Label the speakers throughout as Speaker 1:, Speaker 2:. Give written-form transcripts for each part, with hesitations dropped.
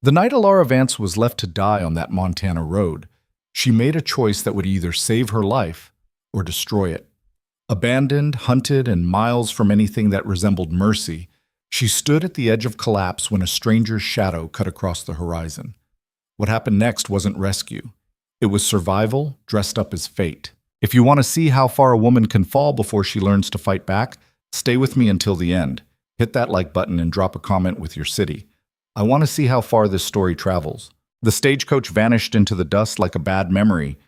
Speaker 1: The night Alara Vance was left to die on that Montana road, she made a choice that would either save her life or destroy it. Abandoned, hunted, and miles from anything that resembled mercy, she stood at the edge of collapse when a stranger's shadow cut across the horizon. What happened next wasn't rescue. It was survival dressed up as fate. If you want to see how far a woman can fall before she learns to fight back, stay with me until the end. Hit that like button and drop a comment with your city. I want to see how far this story travels. The stagecoach vanished into the dust like a bad memory,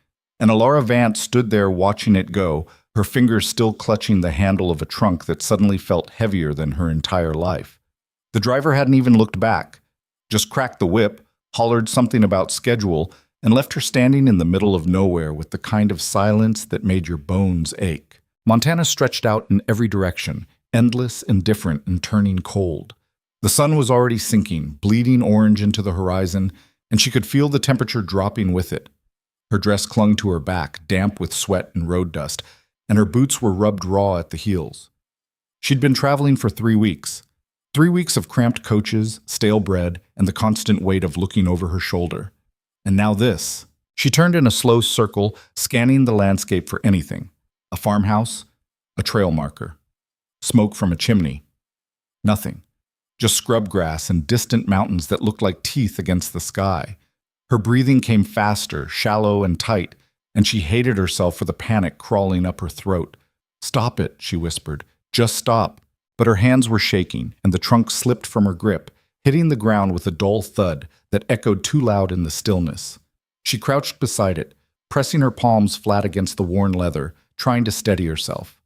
Speaker 1: and Alara Vance stood there watching it go, her fingers still clutching the handle of a trunk that suddenly felt heavier than her entire life. The driver hadn't even looked back, just cracked the whip, hollered something about schedule, and left her standing in the middle of nowhere with the kind of silence that made your bones ache. Montana stretched out in every direction, endless, indifferent, and turning cold. The sun was already sinking, bleeding orange into the horizon, and she could feel the temperature dropping with it. Her dress clung to her back, damp with sweat and road dust, and her boots were rubbed raw at the heels. She'd been traveling for 3 weeks. 3 weeks of cramped coaches, stale bread, and the constant weight of looking over her shoulder. And now this. She turned in a slow circle, scanning the landscape for anything. A farmhouse, a trail marker, smoke from a chimney. Nothing. Just scrub grass and distant mountains that looked like teeth against the sky. Her breathing came faster, shallow and tight, and she hated herself for the panic crawling up her throat. "Stop it," she whispered. "Just stop." But her hands were shaking, and the trunk slipped from her grip, hitting the ground with a dull thud that echoed too loud in the stillness. She crouched beside it, pressing her palms flat against the worn leather, trying to steady herself.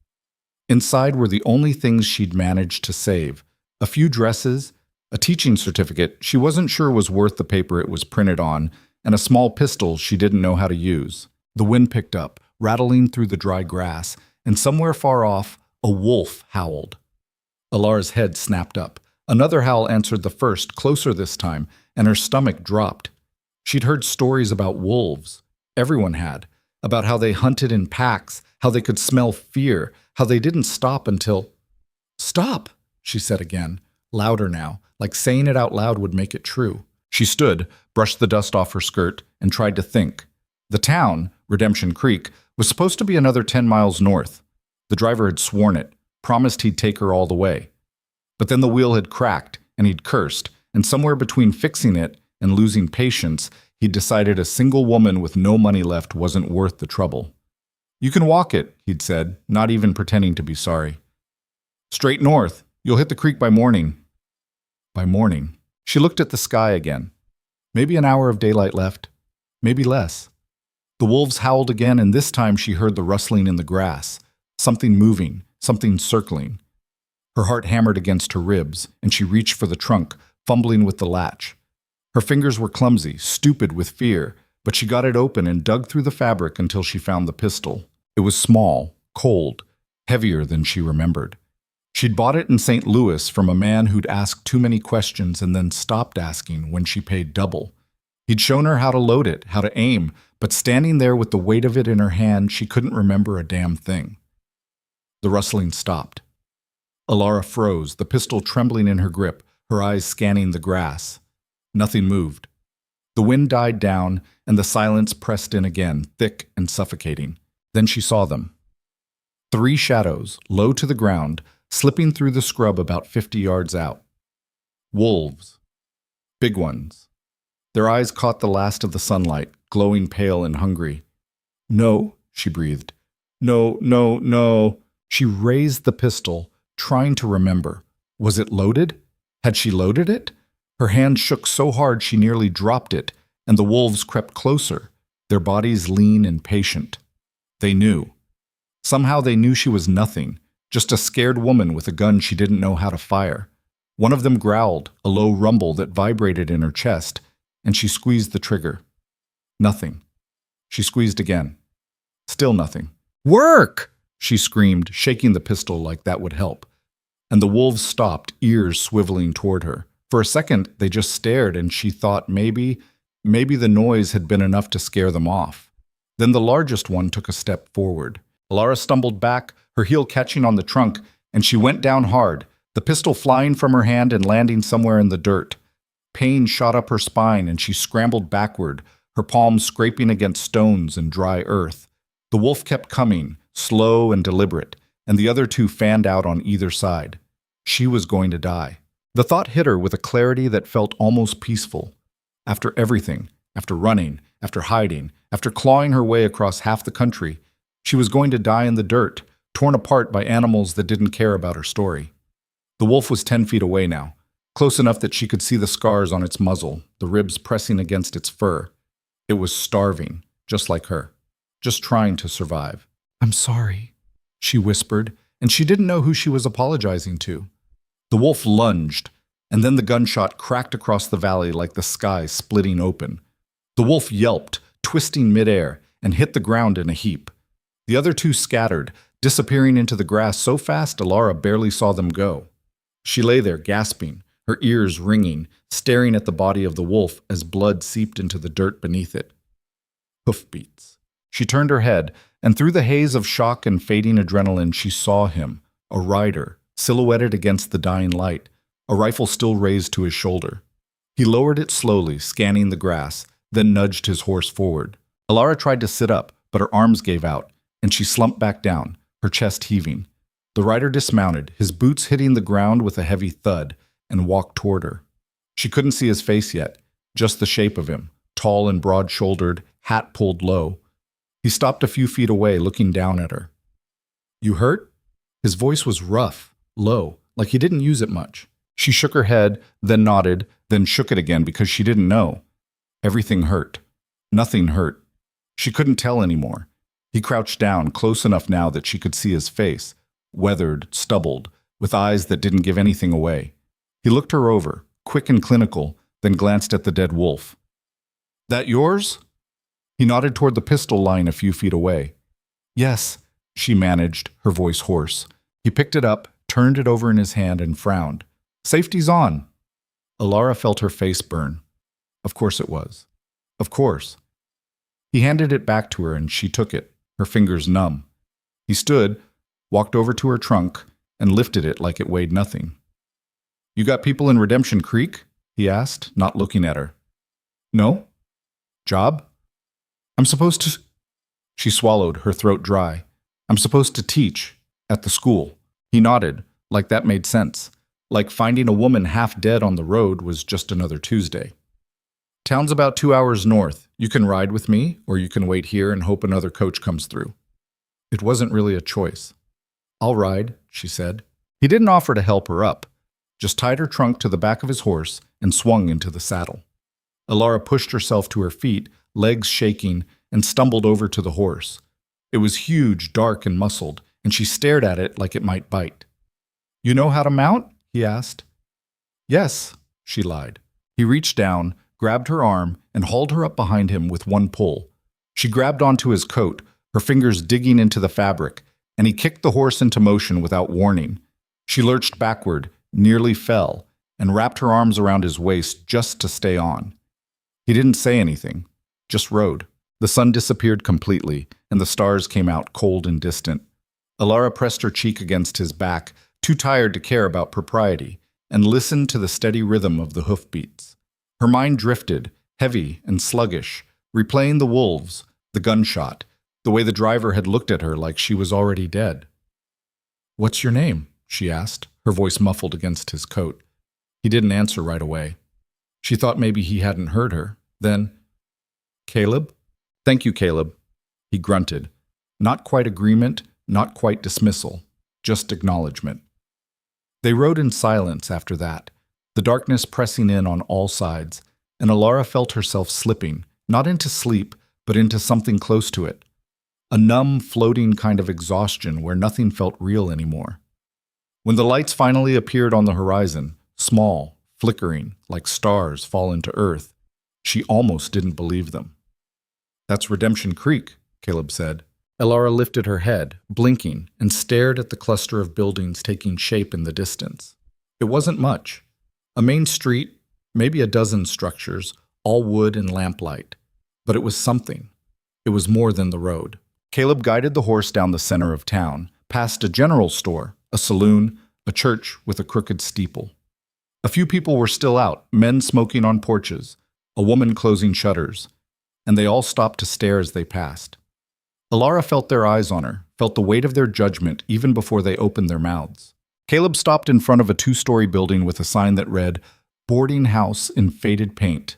Speaker 1: Inside were the only things she'd managed to save: a few dresses, a teaching certificate she wasn't sure was worth the paper it was printed on, and a small pistol she didn't know how to use. The wind picked up, rattling through the dry grass, and somewhere far off, a wolf howled. Alara's head snapped up. Another howl answered the first, closer this time, and her stomach dropped. She'd heard stories about wolves. Everyone had. About how they hunted in packs, how they could smell fear, how they didn't stop until— "Stop!" she said again, louder now, like saying it out loud would make it true. She stood, brushed the dust off her skirt, and tried to think. The town, Redemption Creek, was supposed to be another 10 miles north. The driver had sworn it, promised he'd take her all the way. But then the wheel had cracked, and he'd cursed, and somewhere between fixing it and losing patience, he'd decided a single woman with no money left wasn't worth the trouble. "You can walk it," he'd said, not even pretending to be sorry. "Straight north. You'll hit the creek by morning." By morning. She looked at the sky again. Maybe an hour of daylight left. Maybe less. The wolves howled again, and this time she heard the rustling in the grass. Something moving, something circling. Her heart hammered against her ribs, and she reached for the trunk, fumbling with the latch. Her fingers were clumsy, stupid with fear, but she got it open and dug through the fabric until she found the pistol. It was small, cold, heavier than she remembered. She'd bought it in St. Louis from a man who'd asked too many questions and then stopped asking when she paid double. He'd shown her how to load it, how to aim, but standing there with the weight of it in her hand, she couldn't remember a damn thing. The rustling stopped. Alara froze, the pistol trembling in her grip, her eyes scanning the grass. Nothing moved. The wind died down, and the silence pressed in again, thick and suffocating. Then she saw them. 3 shadows, low to the ground, slipping through the scrub about 50 yards out. Wolves. Big ones. Their eyes caught the last of the sunlight, glowing pale and hungry. "No," she breathed. "No, no, no." She raised the pistol, trying to remember. Was it loaded? Had she loaded it? Her hand shook so hard she nearly dropped it, and the wolves crept closer, their bodies lean and patient. They knew. Somehow they knew she was nothing, just a scared woman with a gun she didn't know how to fire. One of them growled, a low rumble that vibrated in her chest, and she squeezed the trigger. Nothing. She squeezed again. Still nothing. "Work!" she screamed, shaking the pistol like that would help. And the wolves stopped, ears swiveling toward her. For a second, they just stared, and she thought maybe the noise had been enough to scare them off. Then the largest one took a step forward. Alara stumbled back, her heel catching on the trunk, and she went down hard, the pistol flying from her hand and landing somewhere in the dirt. Pain shot up her spine and she scrambled backward, her palms scraping against stones and dry earth. The wolf kept coming, slow and deliberate, and the other two fanned out on either side. She was going to die. The thought hit her with a clarity that felt almost peaceful. After everything, after running, after hiding, after clawing her way across half the country, she was going to die in the dirt, torn apart by animals that didn't care about her story. The wolf was 10 feet away now, close enough that she could see the scars on its muzzle, the ribs pressing against its fur. It was starving, just like her, just trying to survive. "I'm sorry," she whispered, and she didn't know who she was apologizing to. The wolf lunged, and then the gunshot cracked across the valley like the sky splitting open. The wolf yelped, twisting midair, and hit the ground in a heap. The other two scattered, disappearing into the grass so fast Alara barely saw them go. She lay there gasping, her ears ringing, staring at the body of the wolf as blood seeped into the dirt beneath it. Hoofbeats. She turned her head, and through the haze of shock and fading adrenaline she saw him, a rider, silhouetted against the dying light, a rifle still raised to his shoulder. He lowered it slowly, scanning the grass, then nudged his horse forward. Alara tried to sit up, but her arms gave out, and she slumped back down, her chest heaving. The rider dismounted, his boots hitting the ground with a heavy thud, and walked toward her. She couldn't see his face yet, just the shape of him, tall and broad-shouldered, hat pulled low. He stopped a few feet away, looking down at her. "You hurt?" His voice was rough, low, like he didn't use it much. She shook her head, then nodded, then shook it again because she didn't know. Everything hurt. Nothing hurt. She couldn't tell anymore. He crouched down, close enough now that she could see his face, weathered, stubbled, with eyes that didn't give anything away. He looked her over, quick and clinical, then glanced at the dead wolf. "That yours?" He nodded toward the pistol lying a few feet away. "Yes," she managed, her voice hoarse. He picked it up, turned it over in his hand, and frowned. "Safety's on." Alara felt her face burn. Of course it was. Of course. He handed it back to her and she took it, her fingers numb. He stood, walked over to her trunk, and lifted it like it weighed nothing. "You got people in Redemption Creek?" he asked, not looking at her. "No." "Job?" "I'm supposed to—" She swallowed, her throat dry. "I'm supposed to teach, at the school." He nodded, like that made sense. Like finding a woman half dead on the road was just another Tuesday. "Town's about 2 hours north. You can ride with me, or you can wait here and hope another coach comes through." It wasn't really a choice. "I'll ride," she said. He didn't offer to help her up, just tied her trunk to the back of his horse and swung into the saddle. Alara pushed herself to her feet, legs shaking, and stumbled over to the horse. It was huge, dark, and muscled, and she stared at it like it might bite. "You know how to mount?" he asked. "Yes," she lied. He reached down, grabbed her arm, and hauled her up behind him with one pull. She grabbed onto his coat, her fingers digging into the fabric, and he kicked the horse into motion without warning. She lurched backward, nearly fell, and wrapped her arms around his waist just to stay on. He didn't say anything, just rode. The sun disappeared completely, and the stars came out cold and distant. Alara pressed her cheek against his back, too tired to care about propriety, and listened to the steady rhythm of the hoofbeats. Her mind drifted, heavy and sluggish, replaying the wolves, the gunshot, the way the driver had looked at her like she was already dead. "What's your name?" she asked, her voice muffled against his coat. He didn't answer right away. She thought maybe he hadn't heard her. Then, "Caleb?" "Thank you, Caleb," he grunted. Not quite agreement, not quite dismissal, just acknowledgement. They rode in silence after that, the darkness pressing in on all sides, and Alara felt herself slipping, not into sleep, but into something close to it. A numb, floating kind of exhaustion where nothing felt real anymore. When the lights finally appeared on the horizon, small, flickering, like stars fallen to earth, she almost didn't believe them. "That's Redemption Creek," Caleb said. Alara lifted her head, blinking, and stared at the cluster of buildings taking shape in the distance. It wasn't much. A main street, maybe a dozen structures, all wood and lamplight. But it was something. It was more than the road. Caleb guided the horse down the center of town, past a general store, a saloon, a church with a crooked steeple. A few people were still out, men smoking on porches, a woman closing shutters, and they all stopped to stare as they passed. Alara felt their eyes on her, felt the weight of their judgment even before they opened their mouths. Caleb stopped in front of a two-story building with a sign that read, "Boarding House" in faded paint.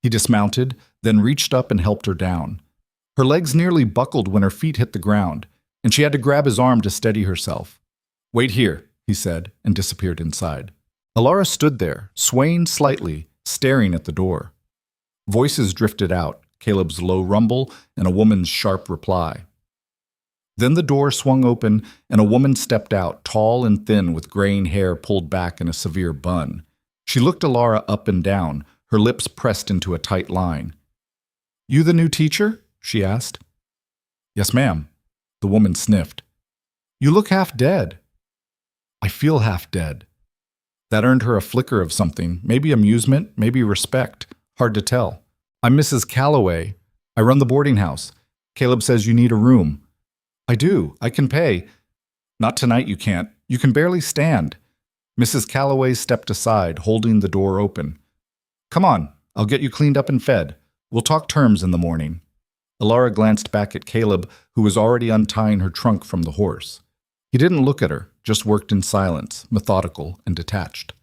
Speaker 1: He dismounted, then reached up and helped her down. Her legs nearly buckled when her feet hit the ground, and she had to grab his arm to steady herself. "Wait here," he said, and disappeared inside. Alara stood there, swaying slightly, staring at the door. Voices drifted out, Caleb's low rumble and a woman's sharp reply. Then the door swung open and a woman stepped out, tall and thin with graying hair pulled back in a severe bun. She looked Alara up and down, her lips pressed into a tight line. "You the new teacher?" she asked. "Yes, ma'am." The woman sniffed. "You look half dead." "I feel half dead." That earned her a flicker of something, maybe amusement, maybe respect. Hard to tell. "I'm Mrs. Calloway. I run the boarding house. Caleb says you need a room." "I do. I can pay." "Not tonight you can't. You can barely stand." Mrs. Calloway stepped aside, holding the door open. "Come on. I'll get you cleaned up and fed. We'll talk terms in the morning." Alara glanced back at Caleb, who was already untying her trunk from the horse. He didn't look at her, just worked in silence, methodical and detached.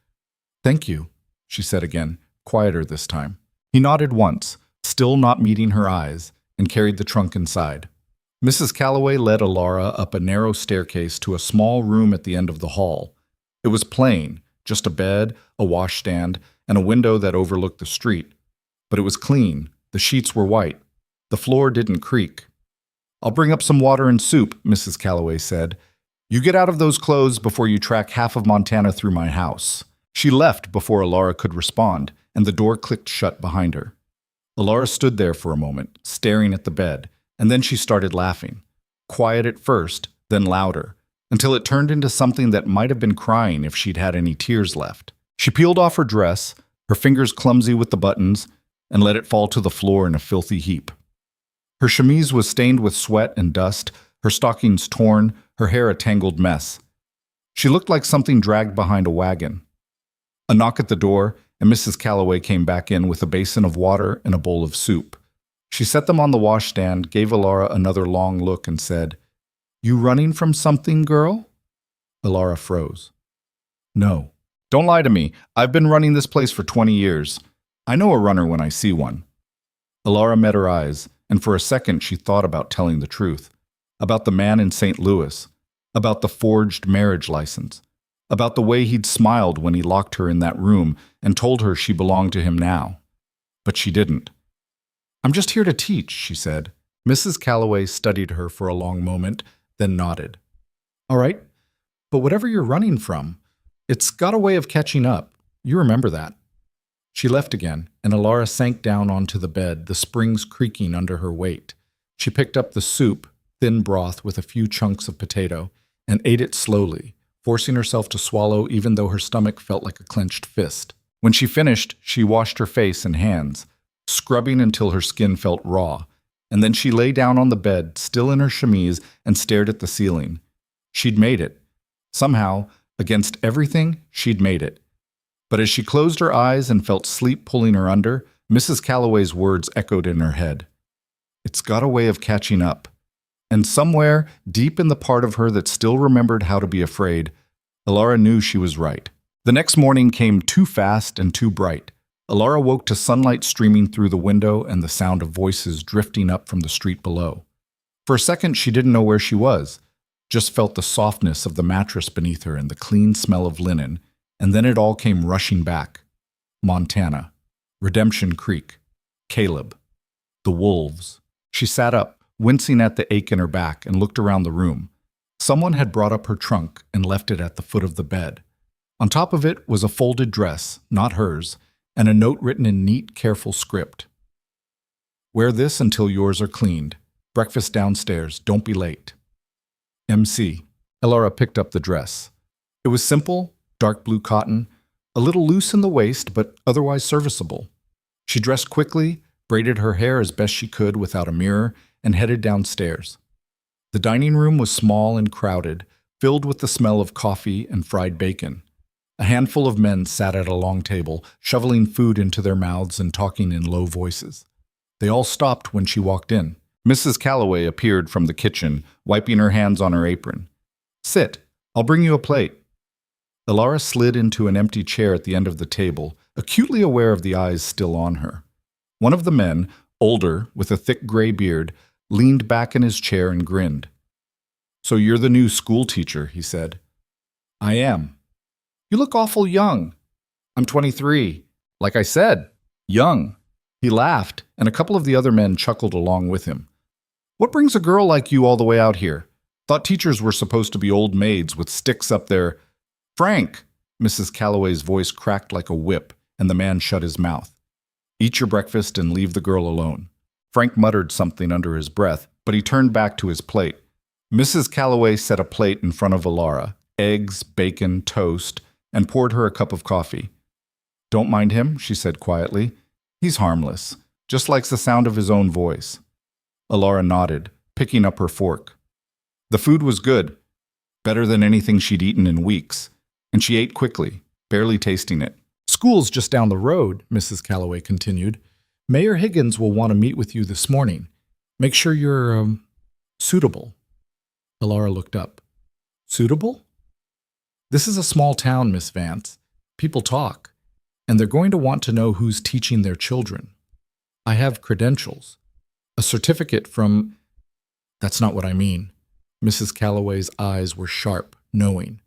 Speaker 1: "Thank you," she said again, quieter this time. He nodded once, still not meeting her eyes, and carried the trunk inside. Mrs. Calloway led Alara up a narrow staircase to a small room at the end of the hall. It was plain, just a bed, a washstand, and a window that overlooked the street. But it was clean, the sheets were white, the floor didn't creak. "I'll bring up some water and soup," Mrs. Calloway said. "You get out of those clothes before you track half of Montana through my house." She left before Alara could respond, and the door clicked shut behind her. Alara stood there for a moment, staring at the bed, and then she started laughing. Quiet at first, then louder, until it turned into something that might have been crying if she'd had any tears left. She peeled off her dress, her fingers clumsy with the buttons, and let it fall to the floor in a filthy heap. Her chemise was stained with sweat and dust, her stockings torn, her hair a tangled mess. She looked like something dragged behind a wagon. A knock at the door, and Mrs. Calloway came back in with a basin of water and a bowl of soup. She set them on the washstand, gave Alara another long look, and said, "You running from something, girl?" Alara froze. "No. Don't lie to me. I've been running this place for 20 years. I know a runner when I see one." Alara met her eyes, and for a second she thought about telling the truth. About the man in St. Louis. About the forged marriage license. About the way he'd smiled when he locked her in that room and told her she belonged to him now. But she didn't. "I'm just here to teach," she said. Mrs. Calloway studied her for a long moment, then nodded. "All right, but whatever you're running from, it's got a way of catching up. You remember that." She left again, and Alara sank down onto the bed, the springs creaking under her weight. She picked up the soup, thin broth with a few chunks of potato, and ate it slowly, forcing herself to swallow even though her stomach felt like a clenched fist. When she finished, she washed her face and hands, scrubbing until her skin felt raw, and then she lay down on the bed, still in her chemise, and stared at the ceiling. She'd made it. Somehow, against everything, she'd made it. But as she closed her eyes and felt sleep pulling her under, Mrs. Calloway's words echoed in her head. "It's got a way of catching up." And somewhere, deep in the part of her that still remembered how to be afraid, Alara knew she was right. The next morning came too fast and too bright. Alara woke to sunlight streaming through the window and the sound of voices drifting up from the street below. For a second, she didn't know where she was, just felt the softness of the mattress beneath her and the clean smell of linen, and then it all came rushing back. Montana. Redemption Creek. Caleb. The wolves. She sat up, wincing at the ache in her back, and looked around the room. Someone had brought up her trunk and left it at the foot of the bed. On top of it was a folded dress, not hers, and a note written in neat, careful script. "Wear this until yours are cleaned. Breakfast downstairs. Don't be late. MC." Alara picked up the dress. It was simple, dark blue cotton, a little loose in the waist, but otherwise serviceable. She dressed quickly, braided her hair as best she could without a mirror, and headed downstairs. The dining room was small and crowded, filled with the smell of coffee and fried bacon. A handful of men sat at a long table, shoveling food into their mouths and talking in low voices. They all stopped when she walked in. Mrs. Calloway appeared from the kitchen, wiping her hands on her apron. "Sit. I'll bring you a plate." Elara slid into an empty chair at the end of the table, acutely aware of the eyes still on her. One of the men, older, with a thick gray beard, leaned back in his chair and grinned. "So you're the new school teacher," he said. "I am." "You look awful young." "I'm 23. Like I said, young." He laughed, and a couple of the other men chuckled along with him. "What brings a girl like you all the way out here? Thought teachers were supposed to be old maids with sticks up their—" "Frank!" Mrs. Calloway's voice cracked like a whip, and the man shut his mouth. "Eat your breakfast and leave the girl alone." Frank muttered something under his breath, but he turned back to his plate. Mrs. Calloway set a plate in front of Elara, eggs, bacon, toast, and poured her a cup of coffee. "Don't mind him," she said quietly. "He's harmless, just likes the sound of his own voice." Elara nodded, picking up her fork. The food was good, better than anything she'd eaten in weeks, and she ate quickly, barely tasting it. "School's just down the road," Mrs. Calloway continued. "Mayor Higgins will want to meet with you this morning. Make sure you're, suitable." Elara looked up. "Suitable?" "This is a small town, Miss Vance. People talk, and they're going to want to know who's teaching their children. I have credentials. A certificate from—" "That's not what I mean." Mrs. Calloway's eyes were sharp, knowing.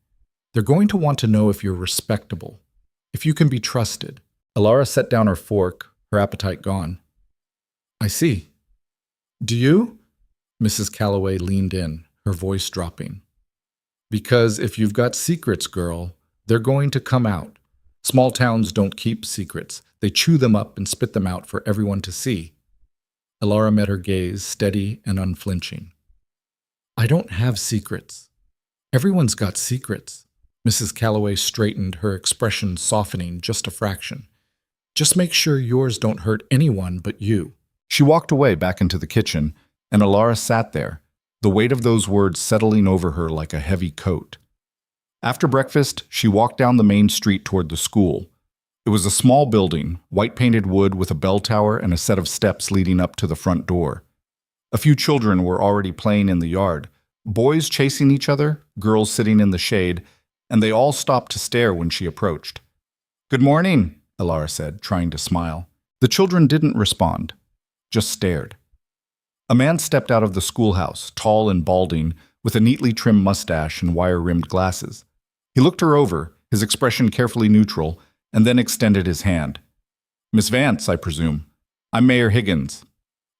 Speaker 1: "They're going to want to know if you're respectable, if you can be trusted." Elara set down her fork, her appetite gone. "I see. Do you?" Mrs. Calloway leaned in, her voice dropping. "Because if you've got secrets, girl, they're going to come out. Small towns don't keep secrets. They chew them up and spit them out for everyone to see." Elara met her gaze, steady and unflinching. "I don't have secrets. Everyone's got secrets." Mrs. Calloway straightened, her expression softening just a fraction. "Just make sure yours don't hurt anyone but you." She walked away back into the kitchen, and Elara sat there, the weight of those words settling over her like a heavy coat. After breakfast, she walked down the main street toward the school. It was a small building, white-painted wood with a bell tower and a set of steps leading up to the front door. A few children were already playing in the yard, boys chasing each other, girls sitting in the shade, and they all stopped to stare when she approached. "Good morning," Elara said, trying to smile. The children didn't respond, just stared. A man stepped out of the schoolhouse, tall and balding, with a neatly trimmed mustache and wire-rimmed glasses. He looked her over, his expression carefully neutral, and then extended his hand. "Miss Vance, I presume. I'm Mayor Higgins."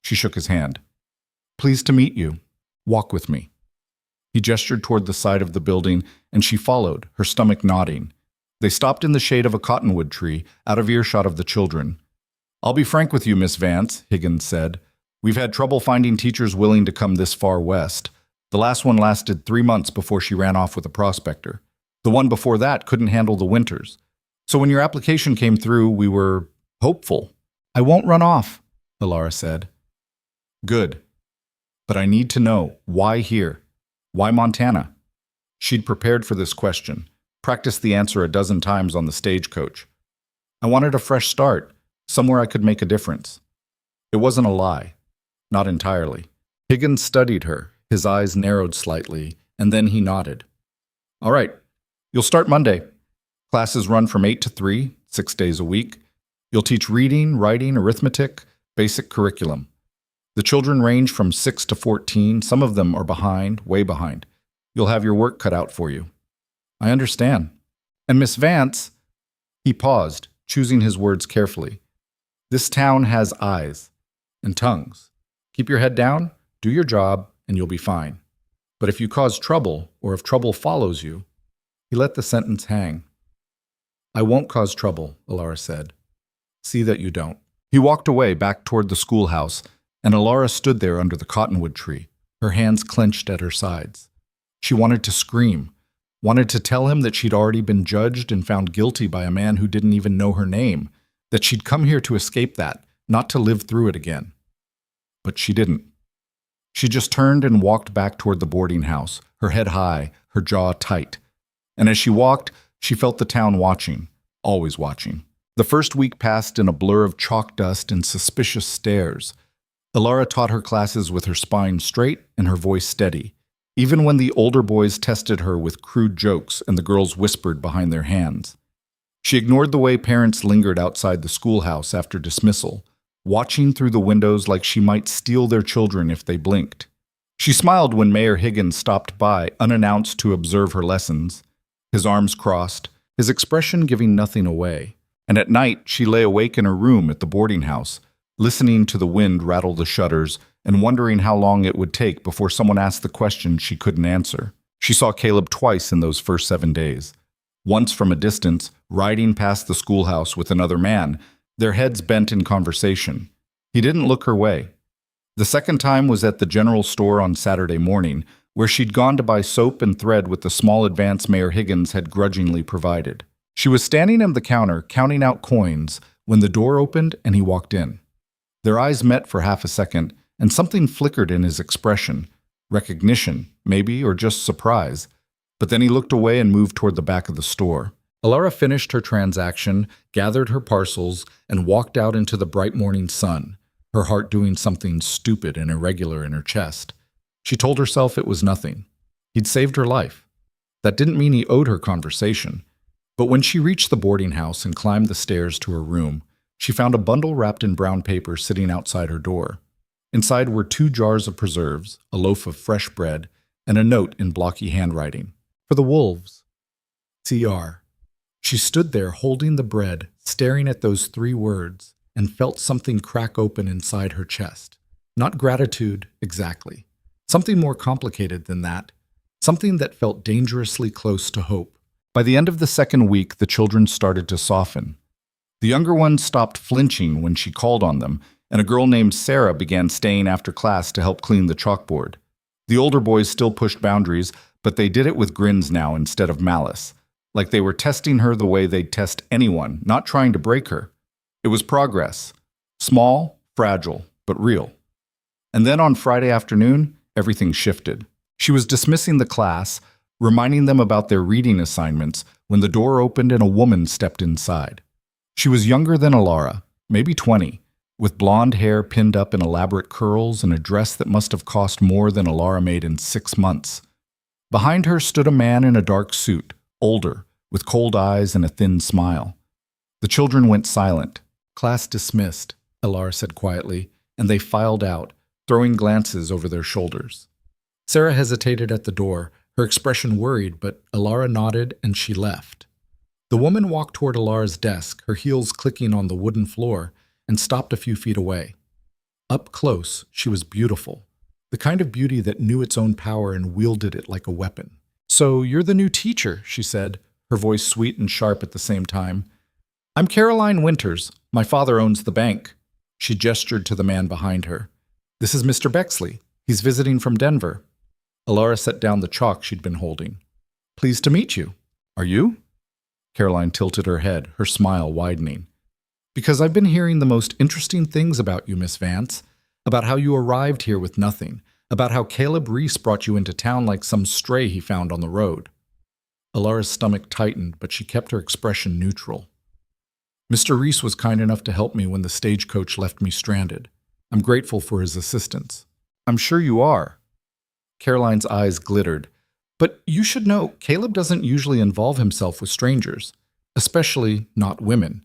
Speaker 1: She shook his hand. "Pleased to meet you. Walk with me." He gestured toward the side of the building, and she followed, her stomach nodding. They stopped in the shade of a cottonwood tree, out of earshot of the children. "I'll be frank with you, Miss Vance," Higgins said. "We've had trouble finding teachers willing to come this far west. The last one lasted 3 months before she ran off with a prospector. The one before that couldn't handle the winters. So when your application came through, we were hopeful." "I won't run off," Elara said. "Good. But I need to know, why here? Why Montana?" She'd prepared for this question, practiced the answer a dozen times on the stagecoach. "I wanted a fresh start, somewhere I could make a difference." It wasn't a lie. Not entirely. Higgins studied her, his eyes narrowed slightly, and then he nodded. "All right. You'll start Monday. Classes run from 8 to 3, 6 days a week. You'll teach reading, writing, arithmetic, basic curriculum. The children range from 6 to 14. Some of them are behind, way behind. You'll have your work cut out for you." "I understand. And Miss Vance—" He paused, choosing his words carefully. "This town has eyes and tongues. Keep your head down, do your job, and you'll be fine. But if you cause trouble, or if trouble follows you—" He let the sentence hang. "I won't cause trouble," Elara said. "See that you don't." He walked away back toward the schoolhouse, and Elara stood there under the cottonwood tree, her hands clenched at her sides. She wanted to scream, wanted to tell him that she'd already been judged and found guilty by a man who didn't even know her name, that she'd come here to escape that, not to live through it again. But she didn't. She just turned and walked back toward the boarding house, her head high, her jaw tight. And as she walked, She felt the town watching, always watching. The first week passed in a blur of chalk dust and suspicious stares. Alara taught her classes with her spine straight and her voice steady, even when the older boys tested her with crude jokes and the girls whispered behind their hands. She ignored the way parents lingered outside the schoolhouse after dismissal, watching through the windows like she might steal their children if they blinked. She smiled when Mayor Higgins stopped by, unannounced, to observe her lessons, his arms crossed, his expression giving nothing away. And at night, she lay awake in her room at the boarding house, listening to the wind rattle the shutters and wondering how long it would take before someone asked the question she couldn't answer. She saw Caleb twice in those first 7 days. Once from a distance, riding past the schoolhouse with another man, their heads bent in conversation. He didn't look her way. The second time was at the general store on Saturday morning, where she'd gone to buy soap and thread with the small advance Mayor Higgins had grudgingly provided. She was standing at the counter, counting out coins, when the door opened and he walked in. Their eyes met for half a second, and something flickered in his expression. Recognition, maybe, or just surprise. But then he looked away and moved toward the back of the store. Alara finished her transaction, gathered her parcels, and walked out into the bright morning sun, her heart doing something stupid and irregular in her chest. She told herself it was nothing. He'd saved her life. That didn't mean he owed her conversation. But when she reached the boarding house and climbed the stairs to her room, she found a bundle wrapped in brown paper sitting outside her door. Inside were 2 jars of preserves, a loaf of fresh bread, and a note in blocky handwriting. For the wolves. CR. She stood there holding the bread, staring at those 3 words, and felt something crack open inside her chest. Not gratitude, exactly. Something more complicated than that. Something that felt dangerously close to hope. By the end of the second week, the children started to soften. The younger ones stopped flinching when she called on them, and a girl named Sarah began staying after class to help clean the chalkboard. The older boys still pushed boundaries, but they did it with grins now instead of malice, like they were testing her the way they'd test anyone, not trying to break her. It was progress. Small, fragile, but real. And then on Friday afternoon, everything shifted. She was dismissing the class, reminding them about their reading assignments, when the door opened and a woman stepped inside. She was younger than Alara, maybe 20, with blonde hair pinned up in elaborate curls and a dress that must have cost more than Alara made in 6 months. Behind her stood a man in a dark suit, older, with cold eyes and a thin smile. The children went silent. Class dismissed, Alara said quietly, and they filed out, throwing glances over their shoulders. Sarah hesitated at the door, her expression worried, but Alara nodded and she left. The woman walked toward Alara's desk, her heels clicking on the wooden floor, and stopped a few feet away. Up close, she was beautiful, the kind of beauty that knew its own power and wielded it like a weapon. "So you're the new teacher," she said, her voice sweet and sharp at the same time. "I'm Caroline Winters. My father owns the bank." She gestured to the man behind her. "This is Mr. Bexley. He's visiting from Denver." Alara set down the chalk she'd been holding. "Pleased to meet you. Are you?" Caroline tilted her head, her smile widening. "Because I've been hearing the most interesting things about you, Miss Vance, about how you arrived here with nothing, about how Caleb Reese brought you into town like some stray he found on the road." Alara's stomach tightened, but she kept her expression neutral. "Mr. Reese was kind enough to help me when the stagecoach left me stranded. I'm grateful for his assistance." "I'm sure you are." Caroline's eyes glittered. "But you should know, Caleb doesn't usually involve himself with strangers, especially not women.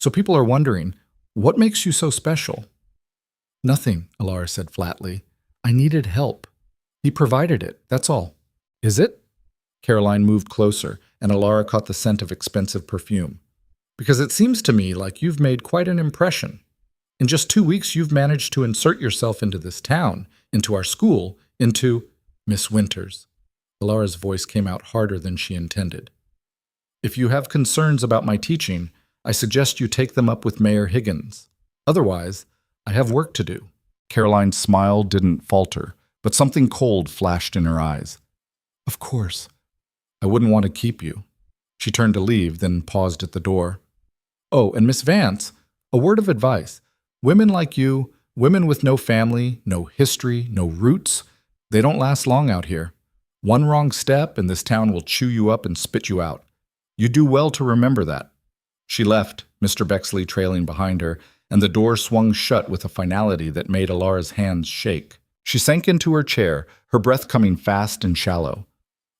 Speaker 1: So people are wondering, what makes you so special?" "Nothing," Alara said flatly. "I needed help. He provided it, that's all." "Is it?" Caroline moved closer, and Alara caught the scent of expensive perfume. "Because it seems to me like you've made quite an impression. In just 2 weeks, you've managed to insert yourself into this town, into our school, into Miss Winters." Alara's voice came out harder than she intended. "If you have concerns about my teaching, I suggest you take them up with Mayor Higgins. Otherwise, I have work to do." Caroline's smile didn't falter, but something cold flashed in her eyes. "Of course. I wouldn't want to keep you." She turned to leave, then paused at the door. "Oh, and Miss Vance, a word of advice. Women like you, women with no family, no history, no roots, they don't last long out here. One wrong step and this town will chew you up and spit you out. You do well to remember that. She left, Mr. Bexley trailing behind her, and the door swung shut with a finality that made Alara's hands shake. She sank into her chair, her breath coming fast and shallow.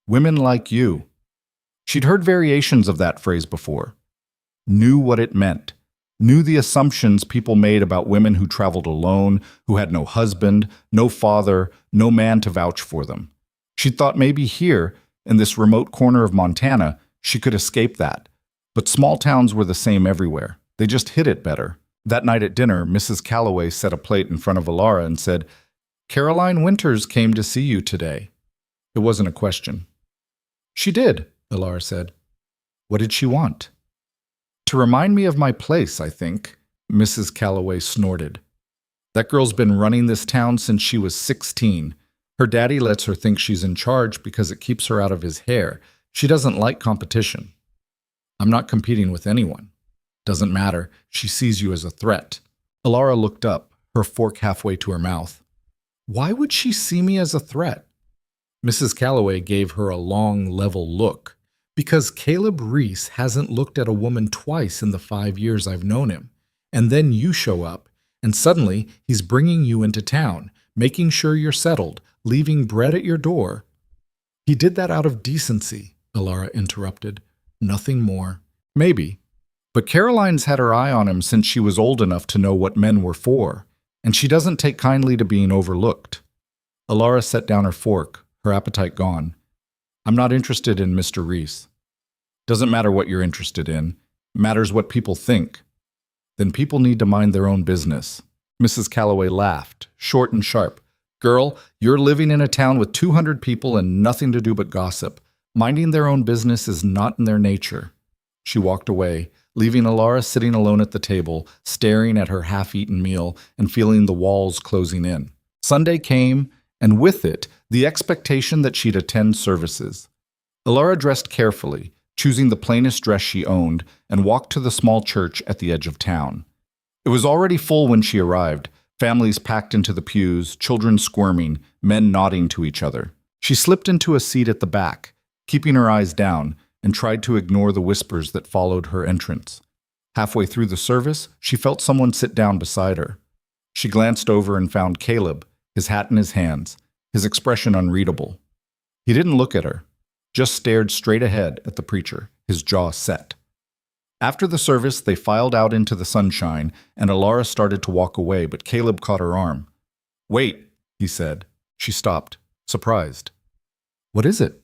Speaker 1: Women like you. She'd heard variations of that phrase before. Knew what it meant. Knew the assumptions people made about women who traveled alone, who had no husband, no father, no man to vouch for them. She'd thought maybe here, in this remote corner of Montana, she could escape that. But small towns were the same everywhere. They just hid it better. That night at dinner, Mrs. Calloway set a plate in front of Alara and said, "Caroline Winters came to see you today." It wasn't a question. "She did," Alara said. "What did she want?" "To remind me of my place, I think," Mrs. Calloway snorted. "That girl's been running this town since she was 16. Her daddy lets her think she's in charge because it keeps her out of his hair. She doesn't like competition." "I'm not competing with anyone." "Doesn't matter. She sees you as a threat." Alara looked up, her fork halfway to her mouth. "Why would she see me as a threat?" Mrs. Calloway gave her a long, level look. "Because Caleb Reese hasn't looked at a woman twice in the 5 years I've known him. And then you show up, and suddenly he's bringing you into town, making sure you're settled, leaving bread at your door." "He did that out of decency," Alara interrupted. "Nothing more." "Maybe. But Caroline's had her eye on him since she was old enough to know what men were for, and she doesn't take kindly to being overlooked." Alara set down her fork, her appetite gone. "I'm not interested in Mr. Reese." "Doesn't matter what you're interested in. Matters what people think." "Then people need to mind their own business." Mrs. Calloway laughed, short and sharp. "Girl, you're living in a town with 200 people and nothing to do but gossip. Minding their own business is not in their nature." She walked away, leaving Alara sitting alone at the table, staring at her half-eaten meal and feeling the walls closing in. Sunday came, and with it, the expectation that she'd attend services. Alara dressed carefully, choosing the plainest dress she owned, and walked to the small church at the edge of town. It was already full when she arrived, families packed into the pews, children squirming, men nodding to each other. She slipped into a seat at the back, keeping her eyes down, and tried to ignore the whispers that followed her entrance. Halfway through the service, she felt someone sit down beside her. She glanced over and found Caleb, his hat in his hands, his expression unreadable. He didn't look at her, just stared straight ahead at the preacher, his jaw set. After the service, they filed out into the sunshine, and Alara started to walk away, but Caleb caught her arm. "Wait," he said. She stopped, surprised. "What is it?"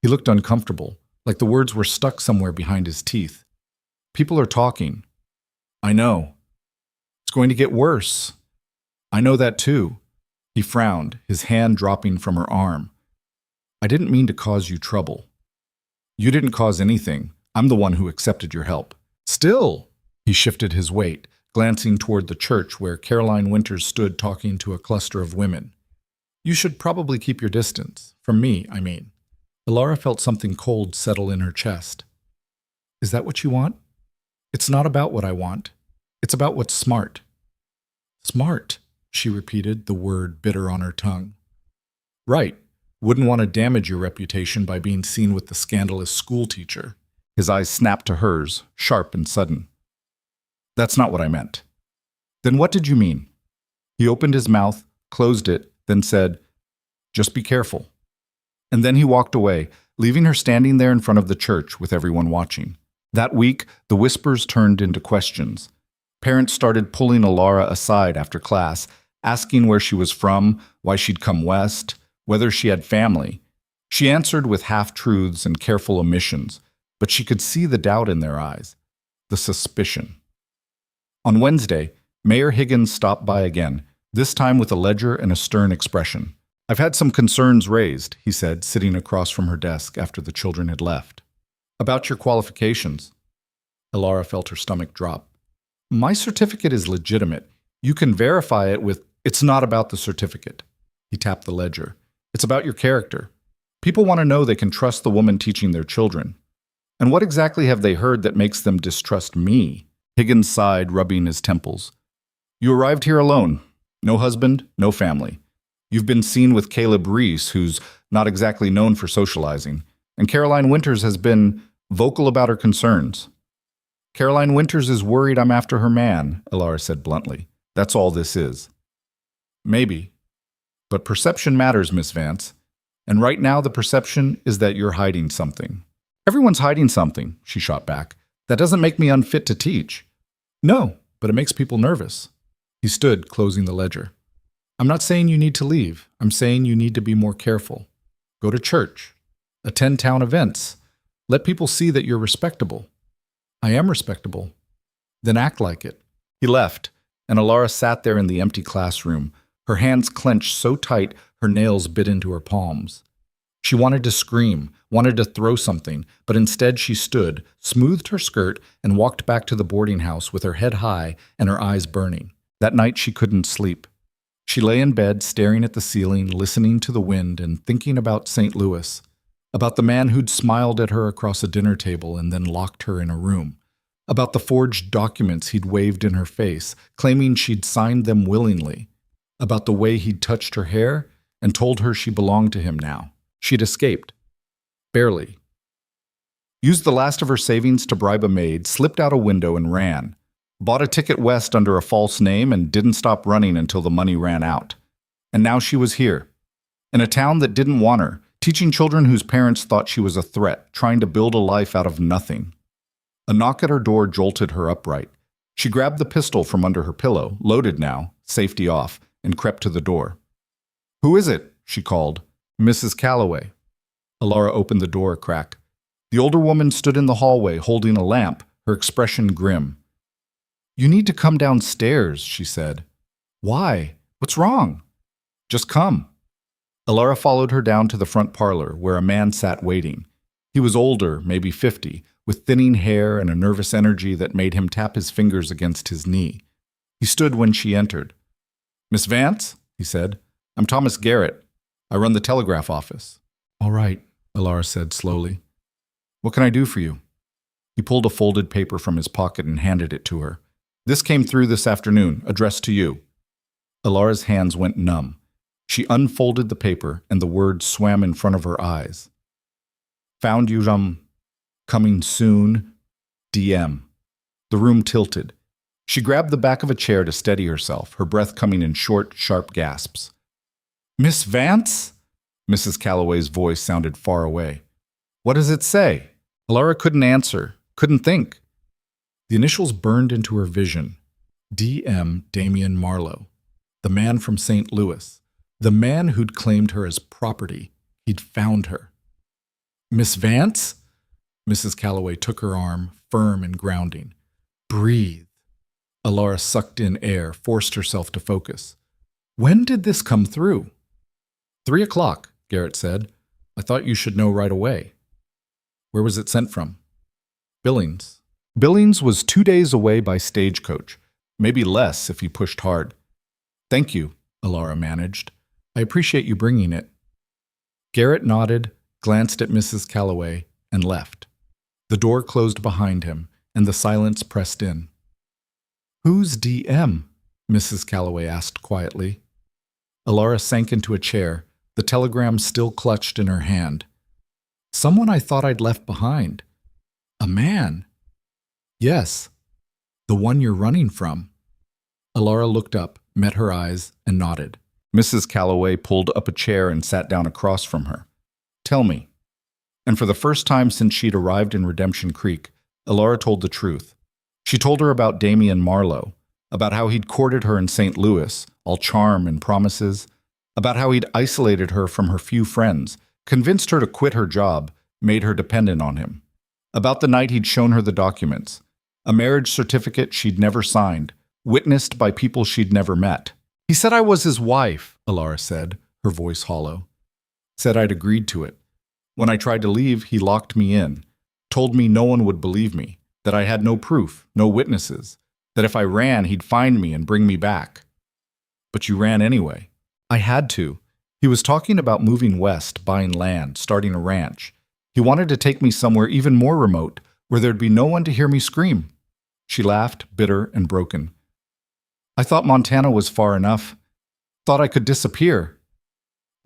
Speaker 1: He looked uncomfortable, like the words were stuck somewhere behind his teeth. "People are talking." "I know. It's going to get worse." "I know that too." He frowned, his hand dropping from her arm. "I didn't mean to cause you trouble." "You didn't cause anything. I'm the one who accepted your help." "Still!" He shifted his weight, glancing toward the church where Caroline Winters stood talking to a cluster of women. "You should probably keep your distance. From me, I mean." Alara felt something cold settle in her chest. "Is that what you want?" "It's not about what I want. It's about what's smart." "Smart," she repeated, the word bitter on her tongue. "Right. Wouldn't want to damage your reputation by being seen with the scandalous schoolteacher." His eyes snapped to hers, sharp and sudden. "That's not what I meant." "Then what did you mean?" He opened his mouth, closed it, then said, "Just be careful." And then he walked away, leaving her standing there in front of the church with everyone watching. That week, the whispers turned into questions. Parents started pulling Alara aside after class, asking where she was from, why she'd come west, whether she had family. She answered with half-truths and careful omissions, but she could see the doubt in their eyes, the suspicion. On Wednesday, Mayor Higgins stopped by again, this time with a ledger and a stern expression. "I've had some concerns raised," he said, sitting across from her desk after the children had left. "About your qualifications." Alara felt her stomach drop. "My certificate is legitimate. You can verify it with—" "It's not about the certificate." He tapped the ledger. "It's about your character. People want to know they can trust the woman teaching their children. And what exactly have they heard that makes them distrust me?" Higgins sighed, rubbing his temples. "You arrived here alone. No husband, no family. You've been seen with Caleb Reese, who's not exactly known for socializing. And Caroline Winters has been, vocal about her concerns. Caroline Winters is worried I'm after her man, Alara said bluntly. That's all this is. Maybe. But perception matters, Miss Vance. And right now the perception is that you're hiding something. Everyone's hiding something, she shot back. That doesn't make me unfit to teach. No, but it makes people nervous. He stood, closing the ledger. I'm not saying you need to leave. I'm saying you need to be more careful. Go to church. Attend town events. Let people see that you're respectable. I am respectable. Then act like it. He left, and Alara sat there in the empty classroom, her hands clenched so tight her nails bit into her palms. She wanted to scream, wanted to throw something, but instead she stood, smoothed her skirt, and walked back to the boarding house with her head high and her eyes burning. That night she couldn't sleep. She lay in bed, staring at the ceiling, listening to the wind and thinking about St. Louis, about the man who'd smiled at her across a dinner table and then locked her in a room, about the forged documents he'd waved in her face, claiming she'd signed them willingly, about the way he'd touched her hair and told her she belonged to him now. She'd escaped. Barely. Used the last of her savings to bribe a maid, slipped out a window and ran. Bought a ticket west under a false name and didn't stop running until the money ran out. And now she was here, in a town that didn't want her, teaching children whose parents thought she was a threat, trying to build a life out of nothing. A knock at her door jolted her upright. She grabbed the pistol from under her pillow, loaded now, safety off, and crept to the door. "Who is it?" she called. "Mrs. Calloway." Alara opened the door a crack. The older woman stood in the hallway holding a lamp, her expression grim. "You need to come downstairs," she said. "Why? What's wrong?" "Just come." Alara followed her down to the front parlor, where a man sat waiting. He was older, maybe 50, with thinning hair and a nervous energy that made him tap his fingers against his knee. He stood when she entered. "Miss Vance," he said. "I'm Thomas Garrett. I run the telegraph office." "All right," Alara said slowly. "What can I do for you?" He pulled a folded paper from his pocket and handed it to her. "This came through this afternoon, addressed to you." Alara's hands went numb. She unfolded the paper, and the words swam in front of her eyes. "Found you, coming soon, DM." The room tilted. She grabbed the back of a chair to steady herself, her breath coming in short, sharp gasps. "Miss Vance?" Mrs. Calloway's voice sounded far away. "What does it say?" Alara couldn't answer, couldn't think. The initials burned into her vision. D.M. Damian Marlowe, the man from St. Louis, the man who'd claimed her as property. He'd found her. "Miss Vance?" Mrs. Calloway took her arm, firm and grounding. "Breathe." Alara sucked in air, forced herself to focus. "When did this come through?" 3:00, Garrett said. "I thought you should know right away." "Where was it sent from?" "Billings." Billings was 2 days away by stagecoach, maybe less if he pushed hard. "Thank you," Alara managed. "I appreciate you bringing it." Garrett nodded, glanced at Mrs. Calloway, and left. The door closed behind him, and the silence pressed in. "Who's DM?" Mrs. Calloway asked quietly. Alara sank into a chair, the telegram still clutched in her hand. "Someone I thought I'd left behind. A man." "Yes, the one you're running from." Alara looked up, met her eyes, and nodded. Mrs. Calloway pulled up a chair and sat down across from her. "Tell me." And for the first time since she'd arrived in Redemption Creek, Alara told the truth. She told her about Damian Marlowe, about how he'd courted her in St. Louis, all charm and promises, about how he'd isolated her from her few friends, convinced her to quit her job, made her dependent on him, about the night he'd shown her the documents, a marriage certificate she'd never signed, witnessed by people she'd never met. "He said I was his wife," Alara said, her voice hollow. "Said I'd agreed to it. When I tried to leave, he locked me in, told me no one would believe me, that I had no proof, no witnesses, that if I ran, he'd find me and bring me back." "But you ran anyway." "I had to. He was talking about moving west, buying land, starting a ranch. He wanted to take me somewhere even more remote, where there'd be no one to hear me scream." She laughed, bitter and broken. "I thought Montana was far enough. Thought I could disappear."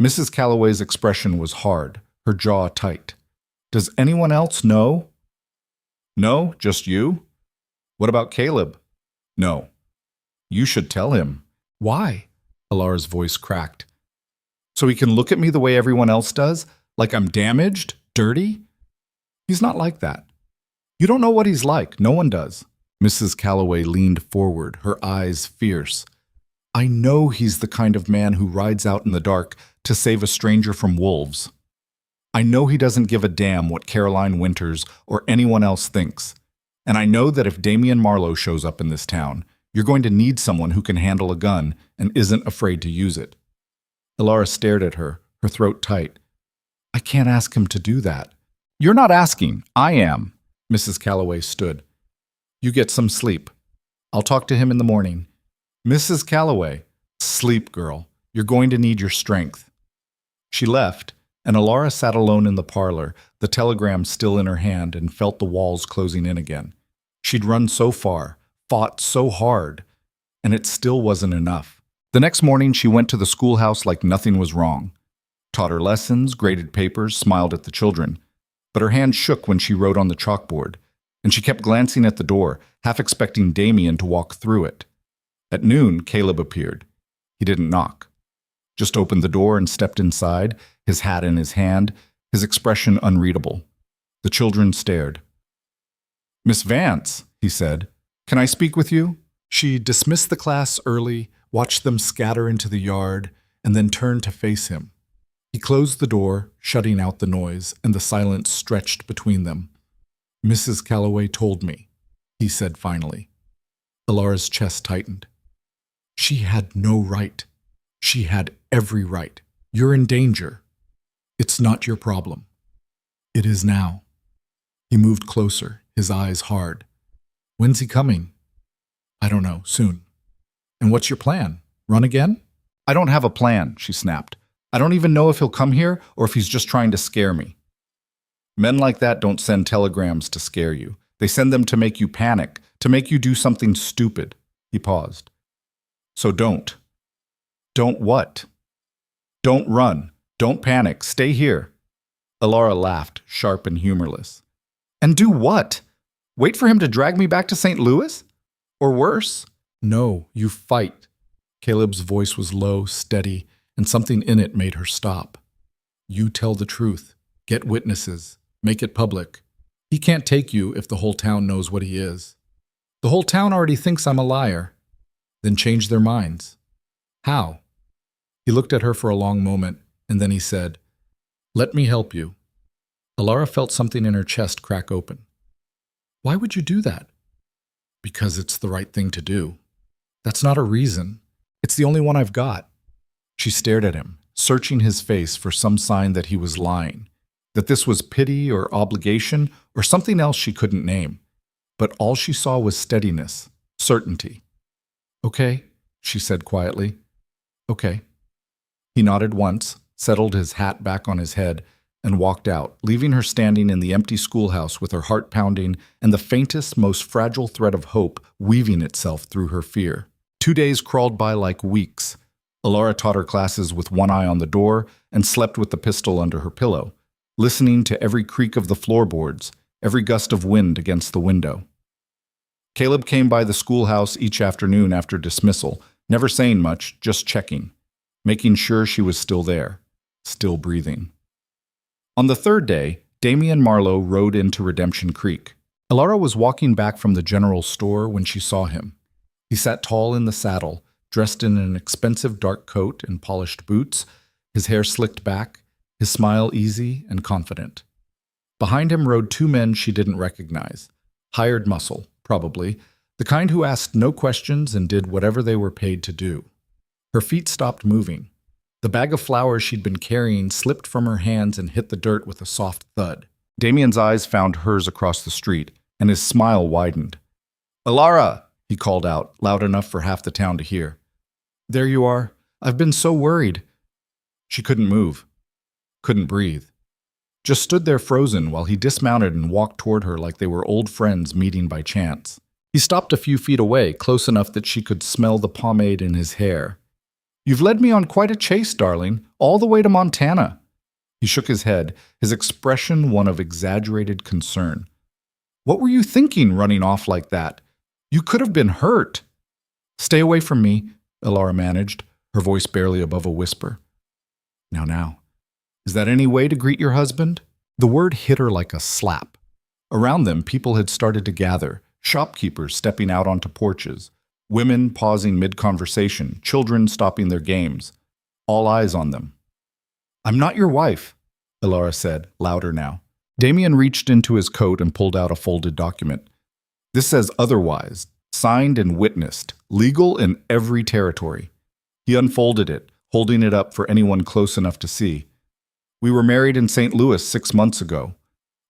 Speaker 1: Mrs. Calloway's expression was hard, her jaw tight. "Does anyone else know?" No, just you? What about Caleb? No. You should tell him. Why? Alara's voice cracked. So he can look at me the way everyone else does? Like I'm damaged? Dirty? He's not like that. You don't know what he's like. No one does. Mrs. Calloway leaned forward, her eyes fierce. I know he's the kind of man who rides out in the dark to save a stranger from wolves. I know he doesn't give a damn what Caroline Winters or anyone else thinks. And I know that if Damian Marlowe shows up in this town, you're going to need someone who can handle a gun and isn't afraid to use it. Alara stared at her, her throat tight. I can't ask him to do that. You're not asking. I am. Mrs. Calloway stood. You get some sleep. I'll talk to him in the morning. Mrs. Calloway, sleep, girl. You're going to need your strength. She left, and Alara sat alone in the parlor, the telegram still in her hand, and felt the walls closing in again. She'd run so far, fought so hard, and it still wasn't enough. The next morning, she went to the schoolhouse like nothing was wrong. Taught her lessons, graded papers, smiled at the children. But her hand shook when she wrote on the chalkboard, and she kept glancing at the door, half expecting Damien to walk through it. At noon, Caleb appeared. He didn't knock. Just opened the door and stepped inside, his hat in his hand, his expression unreadable. The children stared. Miss Vance, he said, can I speak with you? She dismissed the class early, watched them scatter into the yard, and then turned to face him. He closed the door, shutting out the noise, and the silence stretched between them. Mrs. Calloway told me, he said finally. Alara's chest tightened. She had no right. She had every right. You're in danger. It's not your problem. It is now. He moved closer, his eyes hard. When's he coming? I don't know, soon. And what's your plan? Run again? I don't have a plan, she snapped. I don't even know if he'll come here or if he's just trying to scare me. Men like that don't send telegrams to scare you. They send them to make you panic, to make you do something stupid. He paused. So don't. Don't what? Don't run. Don't panic. Stay here. Alara laughed, sharp and humorless. And do what? Wait for him to drag me back to St. Louis? Or worse? No, you fight. Caleb's voice was low, steady, and something in it made her stop. You tell the truth. Get witnesses. Make it public. He can't take you if the whole town knows what he is. The whole town already thinks I'm a liar. Then change their minds. How? He looked at her for a long moment, and then he said, Let me help you. Alara felt something in her chest crack open. Why would you do that? Because it's the right thing to do. That's not a reason. It's the only one I've got. She stared at him, searching his face for some sign that he was lying, that this was pity or obligation or something else she couldn't name. But all she saw was steadiness, certainty. Okay, she said quietly. Okay. He nodded once, settled his hat back on his head, and walked out, leaving her standing in the empty schoolhouse with her heart pounding and the faintest, most fragile thread of hope weaving itself through her fear. 2 days crawled by like weeks. Alara taught her classes with one eye on the door and slept with the pistol under her pillow, listening to every creak of the floorboards, every gust of wind against the window. Caleb came by the schoolhouse each afternoon after dismissal, never saying much, just checking, making sure she was still there, still breathing. On the third day, Damian Marlowe rode into Redemption Creek. Alara was walking back from the general store when she saw him. He sat tall in the saddle, dressed in an expensive dark coat and polished boots, his hair slicked back, his smile easy and confident. Behind him rode 2 men she didn't recognize, hired muscle, probably, the kind who asked no questions and did whatever they were paid to do. Her feet stopped moving. The bag of flowers she'd been carrying slipped from her hands and hit the dirt with a soft thud. Damian's eyes found hers across the street, and his smile widened. Alara, he called out, loud enough for half the town to hear. There you are. I've been so worried. She couldn't move, couldn't breathe. Just stood there frozen while he dismounted and walked toward her like they were old friends meeting by chance. He stopped a few feet away, close enough that she could smell the pomade in his hair. You've led me on quite a chase, darling, all the way to Montana. He shook his head, his expression one of exaggerated concern. What were you thinking running off like that? You could have been hurt. Stay away from me, Elara managed, her voice barely above a whisper. Now, is that any way to greet your husband? The word hit her like a slap. Around them, people had started to gather, shopkeepers stepping out onto porches, women pausing mid-conversation, children stopping their games. All eyes on them. I'm not your wife, Elara said, louder now. Damien reached into his coat and pulled out a folded document. This says otherwise, signed and witnessed, legal in every territory. He unfolded it, holding it up for anyone close enough to see. We were married in St. Louis 6 months ago.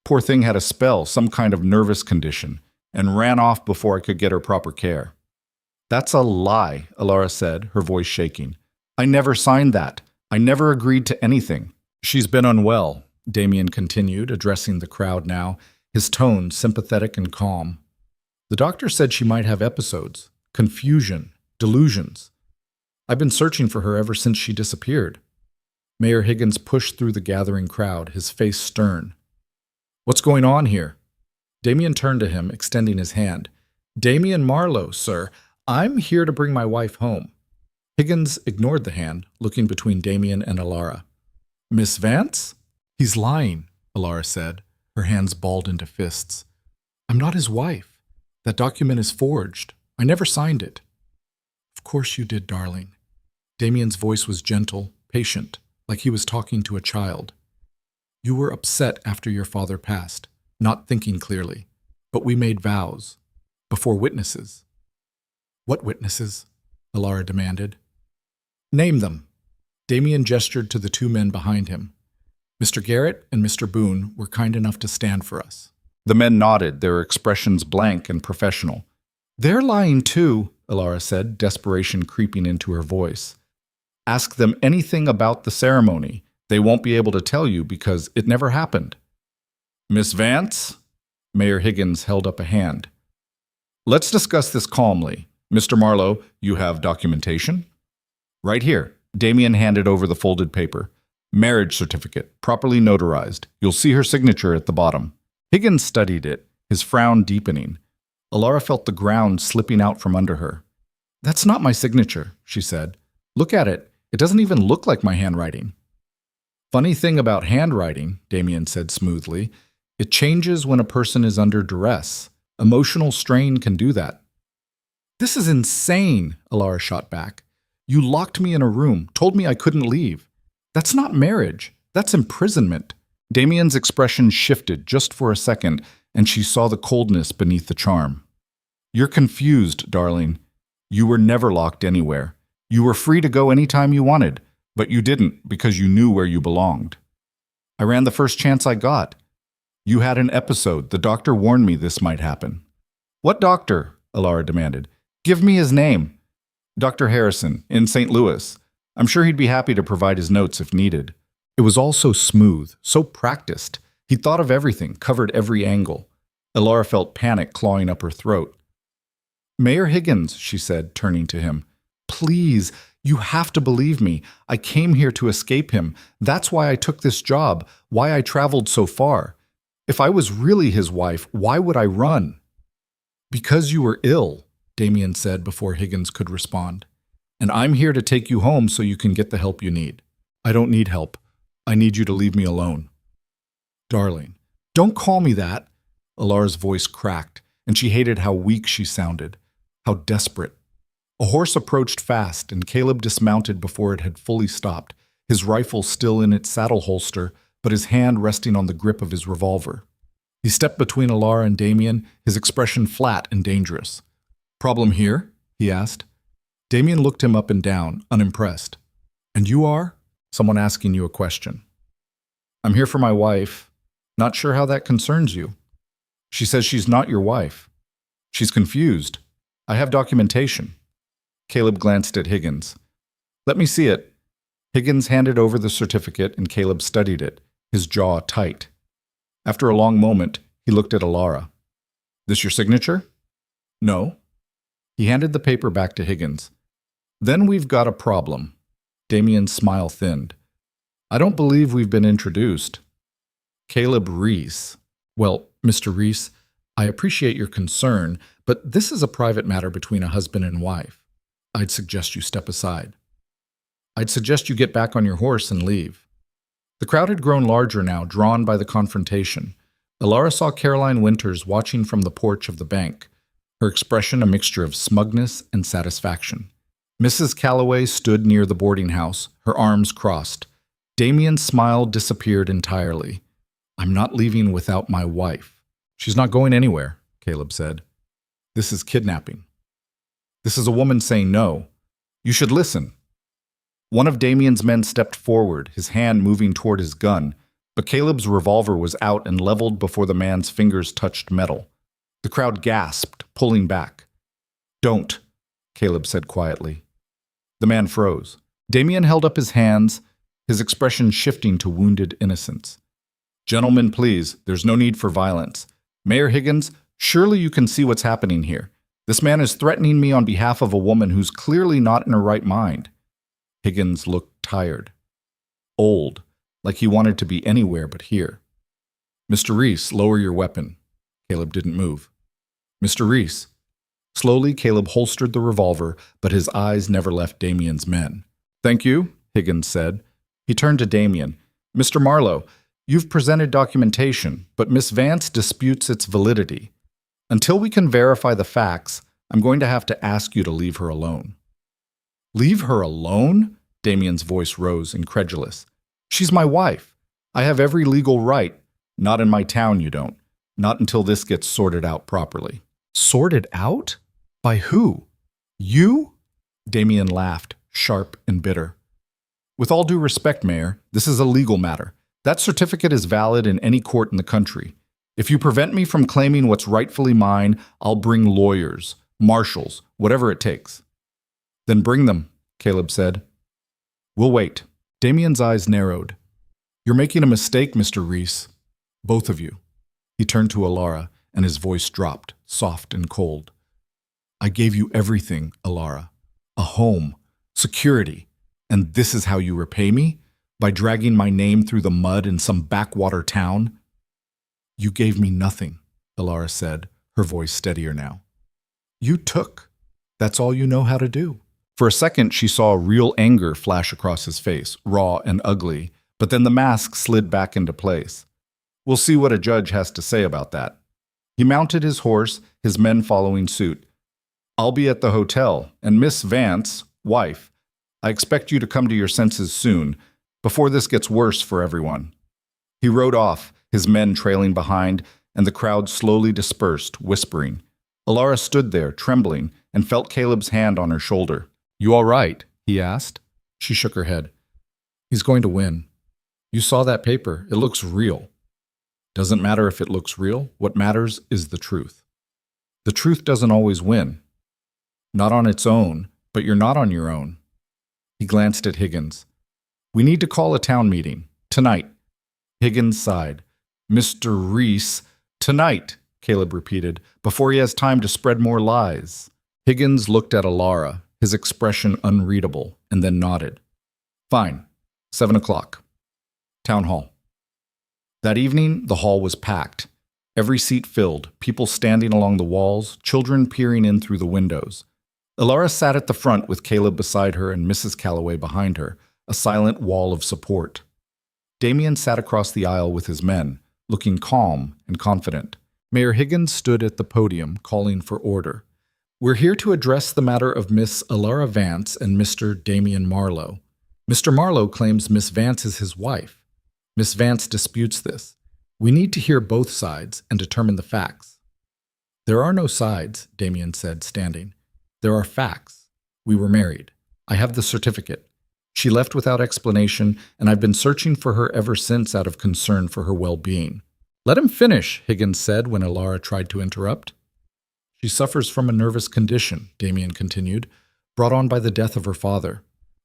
Speaker 1: Poor thing had a spell, some kind of nervous condition, and ran off before I could get her proper care. That's a lie, Elara said, her voice shaking. I never signed that. I never agreed to anything. She's been unwell, Damien continued, addressing the crowd now, his tone sympathetic and calm. The doctor said she might have episodes, confusion, delusions. I've been searching for her ever since she disappeared. Mayor Higgins pushed through the gathering crowd, his face stern. What's going on here? Damien turned to him, extending his hand. Damien Marlowe, sir. I'm here to bring my wife home. Higgins ignored the hand, looking between Damien and Elara. Miss Vance? He's lying, Elara said, her hands balled into fists. I'm not his wife. That document is forged. I never signed it. Of course you did, darling. Damien's voice was gentle, patient, like he was talking to a child. You were upset after your father passed, not thinking clearly, but we made vows, before witnesses. What witnesses? Elara demanded. Name them. Damien gestured to the 2 men behind him. Mr. Garrett and Mr. Boone were kind enough to stand for us. The men nodded, their expressions blank and professional. They're lying too, Elara said, desperation creeping into her voice. Ask them anything about the ceremony. They won't be able to tell you because it never happened. Miss Vance? Mayor Higgins held up a hand. Let's discuss this calmly. Mr. Marlowe, you have documentation? Right here. Damien handed over the folded paper. Marriage certificate, properly notarized. You'll see her signature at the bottom. Higgins studied it, his frown deepening. Elara felt the ground slipping out from under her. That's not my signature, she said. Look at it. It doesn't even look like my handwriting. Funny thing about handwriting, Damien said smoothly, it changes when a person is under duress. Emotional strain can do that. This is insane, Elara shot back. You locked me in a room, told me I couldn't leave. That's not marriage. That's imprisonment. Damien's expression shifted just for a second, and she saw the coldness beneath the charm. You're confused, darling. You were never locked anywhere. You were free to go anytime you wanted, but you didn't because you knew where you belonged. I ran the first chance I got. You had an episode. The doctor warned me this might happen. What doctor? Elara demanded. Give me his name. Dr. Harrison, in St. Louis. I'm sure he'd be happy to provide his notes if needed. It was all so smooth, so practiced. He thought of everything, covered every angle. Elara felt panic clawing up her throat. Mayor Higgins, she said, turning to him. Please, you have to believe me. I came here to escape him. That's why I took this job, why I traveled so far. If I was really his wife, why would I run? Because you were ill, Damien said before Higgins could respond. And I'm here to take you home so you can get the help you need. I don't need help. I need you to leave me alone. Darling, don't call me that. Elara's voice cracked, and she hated how weak she sounded, how desperate. A horse approached fast, and Caleb dismounted before it had fully stopped, his rifle still in its saddle holster, but his hand resting on the grip of his revolver. He stepped between Elara and Damien, his expression flat and dangerous. Problem here? He asked. Damien looked him up and down, unimpressed. And you are? Someone asking you a question. I'm here for my wife. Not sure how that concerns you. She says she's not your wife. She's confused. I have documentation. Caleb glanced at Higgins. Let me see it. Higgins handed over the certificate and Caleb studied it, his jaw tight. After a long moment, he looked at Elara. This your signature? No. He handed the paper back to Higgins. Then we've got a problem. Damien's smile thinned. I don't believe we've been introduced. Caleb Reese. Well, Mr. Reese, I appreciate your concern, but this is a private matter between a husband and wife. I'd suggest you step aside. I'd suggest you get back on your horse and leave. The crowd had grown larger now, drawn by the confrontation. Alara saw Caroline Winters watching from the porch of the bank, her expression a mixture of smugness and satisfaction. Mrs. Calloway stood near the boarding house, her arms crossed. Damien's smile disappeared entirely. I'm not leaving without my wife. She's not going anywhere, Caleb said. This is kidnapping. This is a woman saying no. You should listen. One of Damien's men stepped forward, his hand moving toward his gun, but Caleb's revolver was out and leveled before the man's fingers touched metal. The crowd gasped, pulling back. Don't, Caleb said quietly. The man froze. Damien held up his hands, his expression shifting to wounded innocence. Gentlemen, please, there's no need for violence. Mayor Higgins, surely you can see what's happening here. This man is threatening me on behalf of a woman who's clearly not in her right mind. Higgins looked tired. Old, like he wanted to be anywhere but here. Mr. Reese, lower your weapon. Caleb didn't move. Mr. Reese. Slowly, Caleb holstered the revolver, but his eyes never left Damien's men. Thank you, Higgins said. He turned to Damien. Mr. Marlowe, you've presented documentation, but Miss Vance disputes its validity. Until we can verify the facts, I'm going to have to ask you to leave her alone. Leave her alone? Damien's voice rose, incredulous. She's my wife. I have every legal right. Not in my town, you don't. Not until this gets sorted out properly. Sorted out? By who? You? Damien laughed, sharp and bitter. With all due respect, Mayor, this is a legal matter. That certificate is valid in any court in the country. If you prevent me from claiming what's rightfully mine, I'll bring lawyers, marshals, whatever it takes. Then bring them, Caleb said. We'll wait. Damien's eyes narrowed. You're making a mistake, Mr. Reese. Both of you. He turned to Alara, and his voice dropped, soft and cold. I gave you everything, Alara. A home, security, and this is how you repay me? By dragging my name through the mud in some backwater town? You gave me nothing, Alara said, her voice steadier now. You took. That's all you know how to do. For a second, she saw real anger flash across his face, raw and ugly, but then the mask slid back into place. We'll see what a judge has to say about that. He mounted his horse, his men following suit. I'll be at the hotel, and Miss Vance, wife, I expect you to come to your senses soon, before this gets worse for everyone. He rode off, his men trailing behind, and the crowd slowly dispersed, whispering. Alara stood there, trembling, and felt Caleb's hand on her shoulder. You all right? He asked. She shook her head. He's going to win. You saw that paper. It looks real. Doesn't matter if it looks real. What matters is the truth. The truth doesn't always win. Not on its own, but you're not on your own. He glanced at Higgins. We need to call a town meeting. Tonight. Higgins sighed. Mr. Reese, tonight, Caleb repeated, before he has time to spread more lies. Higgins looked at Alara, his expression unreadable, and then nodded. Fine. 7 o'clock. Town hall. That evening, the hall was packed. Every seat filled, people standing along the walls, children peering in through the windows. Alara sat at the front with Caleb beside her and Mrs. Calloway behind her, a silent wall of support. Damien sat across the aisle with his men, looking calm and confident. Mayor Higgins stood at the podium, calling for order. We're here to address the matter of Miss Alara Vance and Mr. Damien Marlowe. Mr. Marlowe claims Miss Vance is his wife. Miss Vance disputes this. We need to hear both sides and determine the facts. There are no sides, Damien said, standing. There are facts. We were married. I have the certificate. She left without explanation, and I've been searching for her ever since out of concern for her well-being. Let him finish, Higgins said when Alara tried to interrupt. She suffers from a nervous condition, Damien continued, brought on by the death of her father.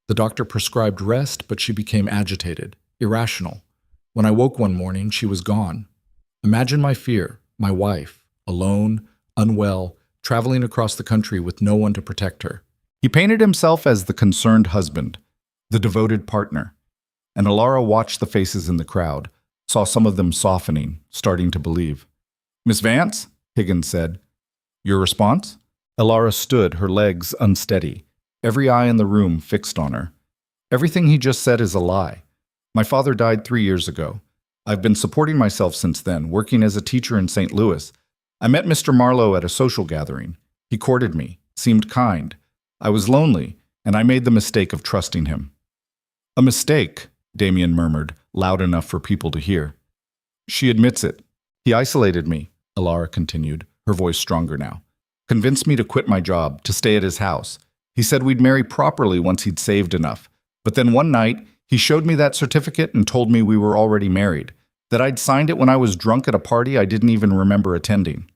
Speaker 1: The doctor prescribed rest, but she became agitated, irrational. When I woke one morning, she was gone. Imagine my fear, my wife, alone, unwell, traveling across the country with no one to protect her. He painted himself as the concerned husband, the devoted partner, and Alara watched the faces in the crowd, saw some of them softening, starting to believe. Miss Vance? Higgins said. Your response? Elara stood, her legs unsteady, every eye in the room fixed on her. Everything he just said is a lie. My father died 3 years ago. I've been supporting myself since then, working as a teacher in St. Louis. I met Mr. Marlowe at a social gathering. He courted me, seemed kind. I was lonely, and I made the mistake of trusting him. A mistake, Damien murmured, loud enough for people to hear. She admits it. He isolated me, Elara continued, her voice stronger now. Convinced me to quit my job, to stay at his house. He said we'd marry properly once he'd saved enough. But then one night, he showed me that certificate and told me we were already married, that I'd signed it when I was drunk at a party I didn't even remember attending.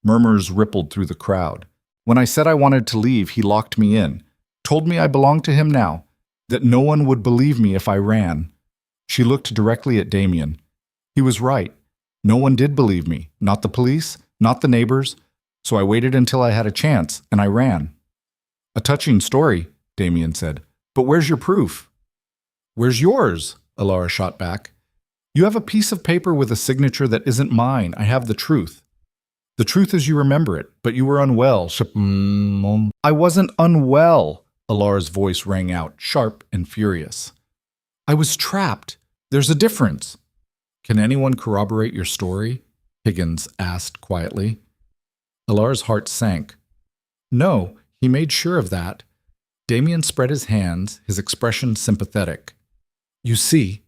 Speaker 1: Murmurs rippled through the crowd. When I said I wanted to leave, he locked me in, told me I belonged to him now, that no one would believe me if I ran. She looked directly at Damien. He was right. No one did believe me, not the police, not the neighbors, so I waited until I had a chance, and I ran. A touching story, Damien said, but where's your proof? Where's yours? Elara shot back. You have a piece of paper with a signature that isn't mine. I have the truth. The truth is you remember it, but you were unwell. I wasn't unwell, Elara's voice rang out, sharp and furious. I was trapped. There's a difference. Can anyone corroborate your story? Higgins asked quietly. Elara's heart sank. No, he made sure of that. Damien spread his hands, his expression sympathetic. You see,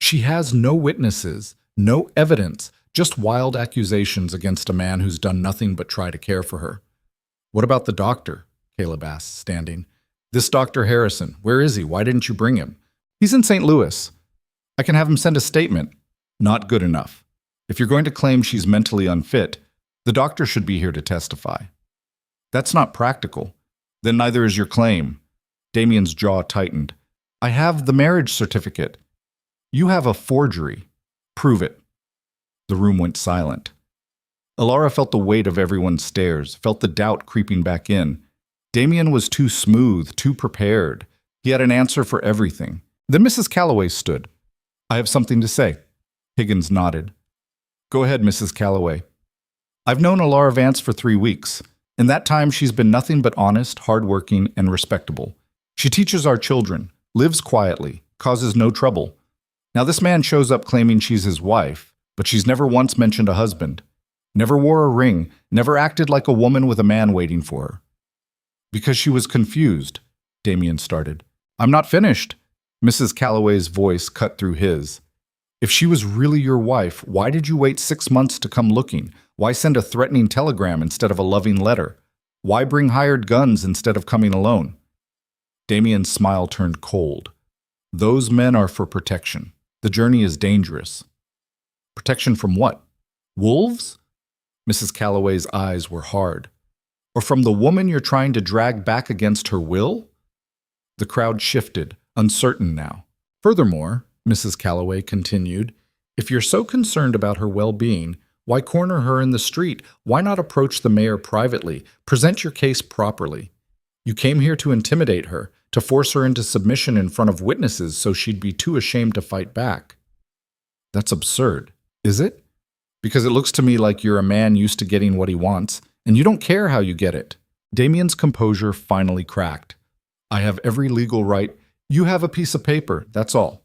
Speaker 1: she has no witnesses, no evidence, just wild accusations against a man who's done nothing but try to care for her. What about the doctor? Caleb asked, standing. This Dr. Harrison, where is he? Why didn't you bring him? He's in St. Louis. I can have him send a statement. Not good enough. If you're going to claim she's mentally unfit, the doctor should be here to testify. That's not practical. Then neither is your claim. Damien's jaw tightened. I have the marriage certificate. You have a forgery. Prove it. The room went silent. Elara felt the weight of everyone's stares, felt the doubt creeping back in. Damien was too smooth, too prepared. He had an answer for everything. Then Mrs. Calloway stood. I have something to say. Higgins nodded. Go ahead, Mrs. Calloway. I've known Elara Vance for 3 weeks. In that time, she's been nothing but honest, hardworking, and respectable. She teaches our children, lives quietly, causes no trouble. Now this man shows up claiming she's his wife, but she's never once mentioned a husband. Never wore a ring, never acted like a woman with a man waiting for her. Because she was confused, Damien started. I'm not finished. Mrs. Calloway's voice cut through his. If she was really your wife, why did you wait 6 months to come looking? Why send a threatening telegram instead of a loving letter? Why bring hired guns instead of coming alone? Damien's smile turned cold. Those men are for protection. The journey is dangerous. Protection from what? Wolves? Mrs. Calloway's eyes were hard. Or from the woman you're trying to drag back against her will? The crowd shifted, uncertain now. Furthermore, Mrs. Calloway continued, if you're so concerned about her well-being, why corner her in the street? Why not approach the mayor privately? Present your case properly. You came here to intimidate her, to force her into submission in front of witnesses so she'd be too ashamed to fight back. That's absurd, is it? Because it looks to me like you're a man used to getting what he wants, and you don't care how you get it. Damien's composure finally cracked. I have every legal right. You have a piece of paper, that's all.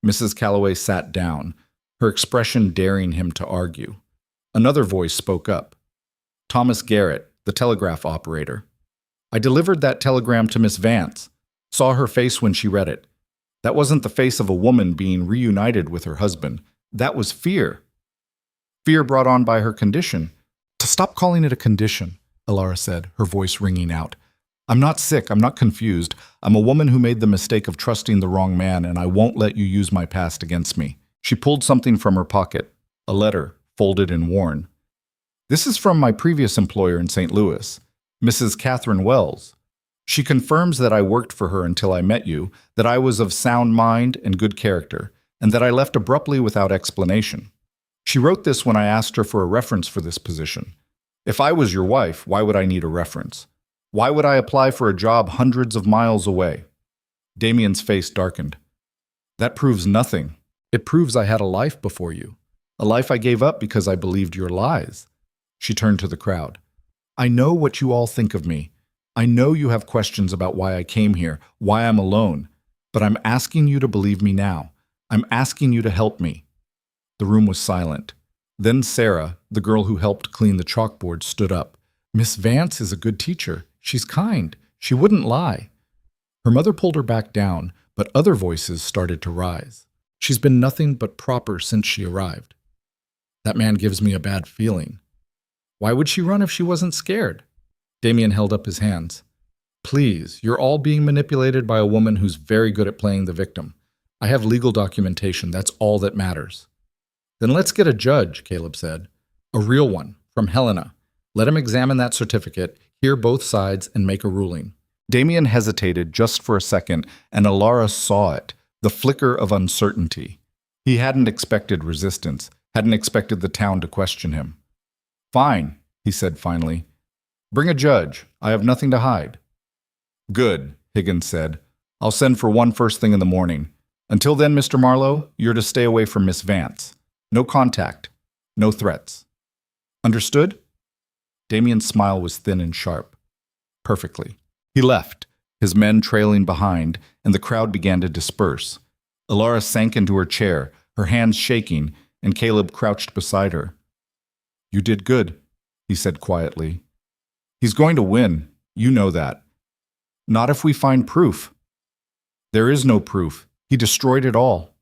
Speaker 1: Mrs. Calloway sat down, her expression daring him to argue. Another voice spoke up. Thomas Garrett, the telegraph operator. I delivered that telegram to Miss Vance. Saw her face when she read it. That wasn't the face of a woman being reunited with her husband. That was fear. Fear brought on by her condition. To stop calling it a condition, Elara said, her voice ringing out. I'm not sick, I'm not confused. I'm a woman who made the mistake of trusting the wrong man, and I won't let you use my past against me. She pulled something from her pocket, a letter, folded and worn. This is from my previous employer in St. Louis, Mrs. Catherine Wells. She confirms that I worked for her until I met you, that I was of sound mind and good character, and that I left abruptly without explanation. She wrote this when I asked her for a reference for this position. If I was your wife, why would I need a reference? Why would I apply for a job hundreds of miles away? Damien's face darkened. That proves nothing. It proves I had a life before you. A life I gave up because I believed your lies. She turned to the crowd. I know what you all think of me. I know you have questions about why I came here, why I'm alone. But I'm asking you to believe me now. I'm asking you to help me. The room was silent. Then Sarah, the girl who helped clean the chalkboard, stood up. Miss Vance is a good teacher. She's kind. She wouldn't lie. Her mother pulled her back down, but other voices started to rise. She's been nothing but proper since she arrived. That man gives me a bad feeling. Why would she run if she wasn't scared? Damien held up his hands. Please, you're all being manipulated by a woman who's very good at playing the victim. I have legal documentation. That's all that matters. Then let's get a judge, Caleb said. A real one, from Helena. Let him examine that certificate, hear both sides, and make a ruling. Damien hesitated just for a second, and Alara saw it, the flicker of uncertainty. He hadn't expected resistance, hadn't expected the town to question him. Fine, he said finally. Bring a judge. I have nothing to hide. Good, Higgins said. I'll send for one first thing in the morning. Until then, Mr. Marlowe, you're to stay away from Miss Vance. No contact. No threats. Understood? Damien's smile was thin and sharp. Perfectly. He left, his men trailing behind, and the crowd began to disperse. Alara sank into her chair, her hands shaking, and Caleb crouched beside her. You did good, he said quietly. He's going to win. You know that. Not if we find proof. There is no proof. He destroyed it all.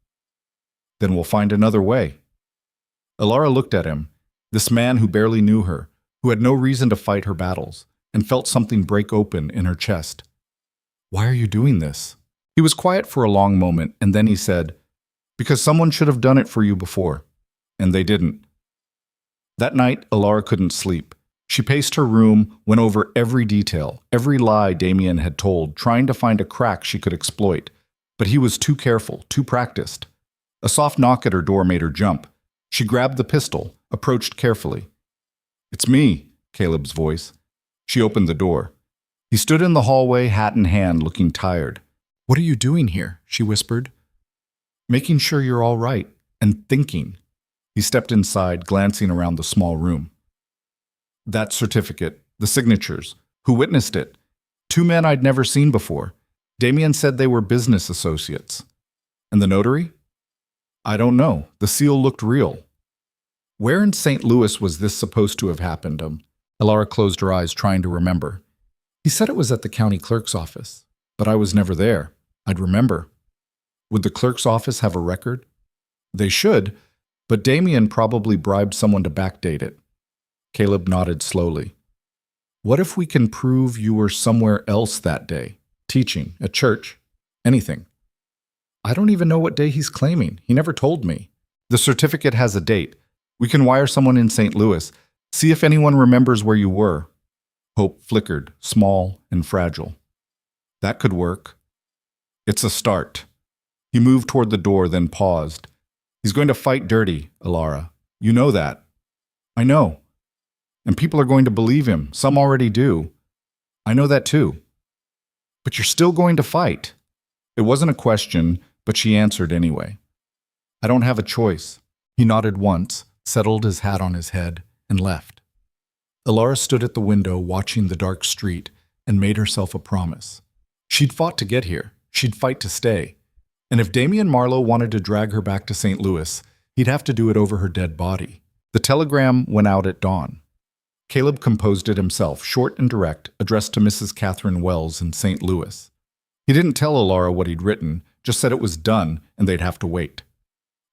Speaker 1: Then we'll find another way. Alara looked at him, this man who barely knew her, who had no reason to fight her battles, and felt something break open in her chest. Why are you doing this? He was quiet for a long moment, and then he said, Because someone should have done it for you before, and they didn't. That night, Alara couldn't sleep. She paced her room, went over every detail, every lie Damien had told, trying to find a crack she could exploit. But he was too careful, too practiced. A soft knock at her door made her jump. She grabbed the pistol, approached carefully. It's me, Caleb's voice. She opened the door. He stood in the hallway, hat in hand, looking tired. What are you doing here? She whispered. Making sure you're all right, and thinking. He stepped inside, glancing around the small room. That certificate, the signatures, who witnessed it? Two men I'd never seen before. Damien said they were business associates. And the notary? I don't know. The seal looked real. Where in St. Louis was this supposed to have happened? Alara closed her eyes, trying to remember. He said it was at the county clerk's office, but I was never there. I'd remember. Would the clerk's office have a record? They should, but Damien probably bribed someone to backdate it. Caleb nodded slowly. What if we can prove you were somewhere else that day? Teaching, at church, anything. I don't even know what day he's claiming. He never told me. The certificate has a date. We can wire someone in St. Louis. See if anyone remembers where you were. Hope flickered, small and fragile. That could work. It's a start. He moved toward the door, then paused. He's going to fight dirty, Alara. You know that. I know. And people are going to believe him. Some already do. I know that too. But you're still going to fight. It wasn't a question, but she answered anyway. I don't have a choice. He nodded once, settled his hat on his head, and left. Alara stood at the window watching the dark street and made herself a promise. She'd fought to get here. She'd fight to stay. And if Damien Marlowe wanted to drag her back to St. Louis, he'd have to do it over her dead body. The telegram went out at dawn. Caleb composed it himself, short and direct, addressed to Mrs. Catherine Wells in St. Louis. He didn't tell Alara what he'd written, just said it was done and they'd have to wait.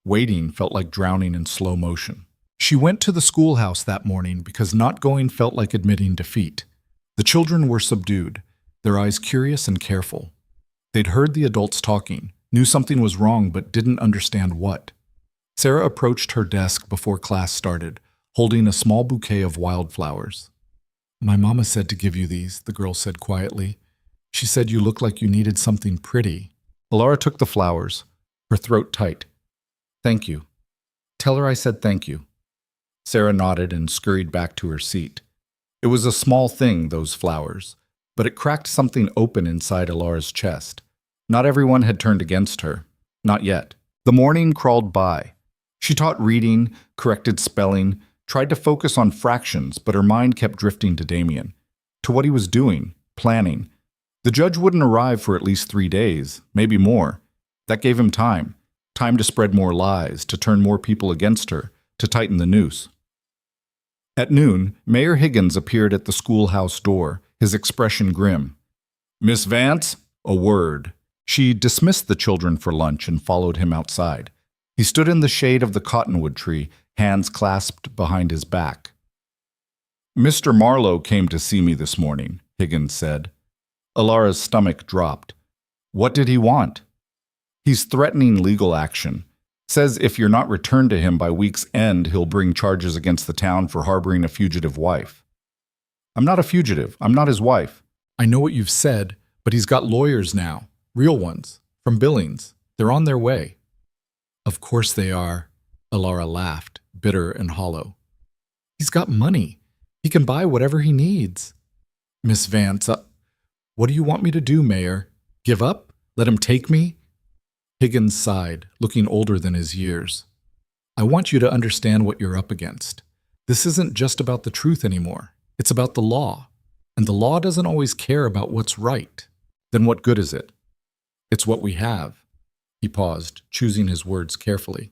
Speaker 1: Waiting felt like drowning in slow motion. She went to the schoolhouse that morning because not going felt like admitting defeat. The children were subdued, their eyes curious and careful. They'd heard the adults talking, knew something was wrong but didn't understand what. Sarah approached her desk before class started, holding a small bouquet of wildflowers. My mama said to give you these, the girl said quietly. She said you looked like you needed something pretty. Alara took the flowers, her throat tight. Thank you. Tell her I said thank you. Sarah nodded and scurried back to her seat. It was a small thing, those flowers, but it cracked something open inside Alara's chest. Not everyone had turned against her. Not yet. The morning crawled by. She taught reading, corrected spelling, tried to focus on fractions, but her mind kept drifting to Damien, to what he was doing, planning. The judge wouldn't arrive for at least 3 days, maybe more. That gave him time to spread more lies, to turn more people against her, to tighten the noose. At noon, Mayor Higgins appeared at the schoolhouse door, his expression grim. "Miss Vance?" A word. She dismissed the children for lunch and followed him outside. He stood in the shade of the cottonwood tree, hands clasped behind his back. "Mr. Marlowe came to see me this morning," Higgins said. Alara's stomach dropped. "What did he want?" "He's threatening legal action. Says if you're not returned to him by week's end, he'll bring charges against the town for harboring a fugitive wife." "I'm not a fugitive. I'm not his wife." "I know what you've said, but he's got lawyers now. Real ones. From Billings. They're on their way." "Of course they are." Alara laughed, bitter and hollow. "He's got money. He can buy whatever he needs." "Miss Vance, what do you want me to do, Mayor? Give up? Let him take me?" Higgins sighed, looking older than his years. "I want you to understand what you're up against. This isn't just about the truth anymore. It's about the law. And the law doesn't always care about what's right. Then what good is it? It's what we have." He paused, choosing his words carefully.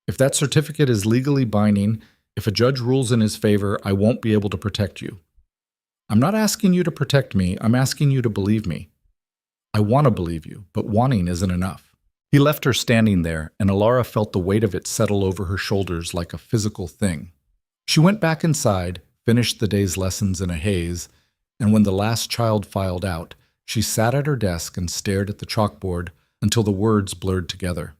Speaker 1: "If that certificate is legally binding, if a judge rules in his favor, I won't be able to protect you. I'm not asking you to protect me, I'm asking you to believe me. I want to believe you, but wanting isn't enough." He left her standing there, and Alara felt the weight of it settle over her shoulders like a physical thing. She went back inside, finished the day's lessons in a haze, and when the last child filed out, she sat at her desk and stared at the chalkboard until the words blurred together.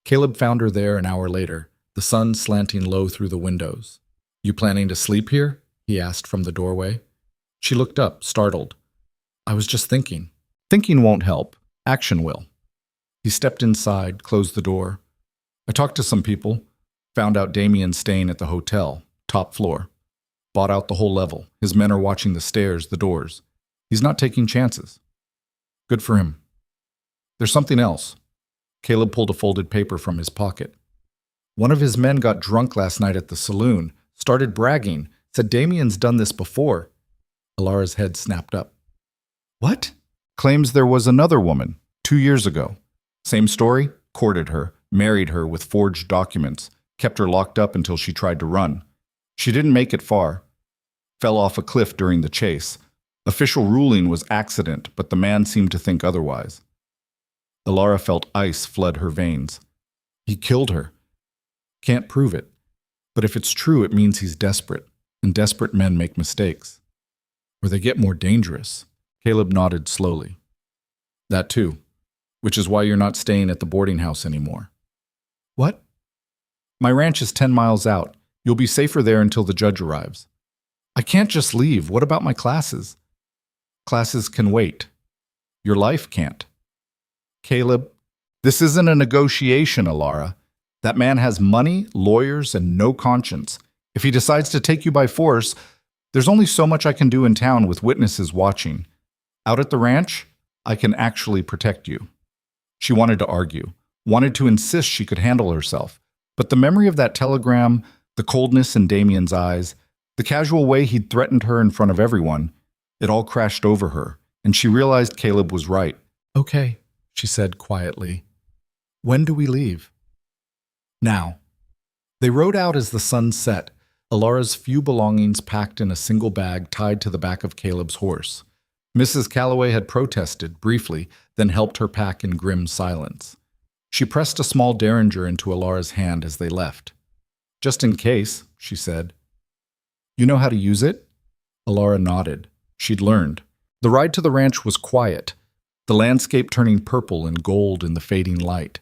Speaker 1: Caleb found her there an hour later, the sun slanting low through the windows. "You planning to sleep here?" he asked from the doorway. She looked up, startled. "I was just thinking." "Thinking won't help. Action will." He stepped inside, closed the door. "I talked to some people, found out Damien's staying at the hotel, top floor. Bought out the whole level. His men are watching the stairs, the doors. He's not taking chances." "Good for him." "There's something else." Caleb pulled a folded paper from his pocket. "One of his men got drunk last night at the saloon, started bragging, said Damien's done this before." Alara's head snapped up. "What?" "Claims there was another woman, 2 years ago. Same story, courted her, married her with forged documents, kept her locked up until she tried to run. She didn't make it far. Fell off a cliff during the chase. Official ruling was accident, but the man seemed to think otherwise." Alara felt ice flood her veins. "He killed her. Can't prove it. But if it's true, it means he's desperate, and desperate men make mistakes. Or they get more dangerous." Caleb nodded slowly. "That too. Which is why you're not staying at the boarding house anymore." "What?" "My ranch is 10 miles out. You'll be safer there until the judge arrives." "I can't just leave. What about my classes?" "Classes can wait. Your life can't." "Caleb, this isn't a negotiation, Alara. That man has money, lawyers, and no conscience. If he decides to take you by force, there's only so much I can do in town with witnesses watching. Out at the ranch, I can actually protect you." She wanted to argue, wanted to insist she could handle herself, but the memory of that telegram, the coldness in Damien's eyes, the casual way he'd threatened her in front of everyone, it all crashed over her, and she realized Caleb was right. "Okay," she said quietly. "When do we leave?" "Now." They rode out as the sun set, Alara's few belongings packed in a single bag tied to the back of Caleb's horse. Mrs. Calloway had protested, briefly, then helped her pack in grim silence. She pressed a small derringer into Alara's hand as they left. "Just in case," she said. "You know how to use it?" Alara nodded. She'd learned. The ride to the ranch was quiet, the landscape turning purple and gold in the fading light.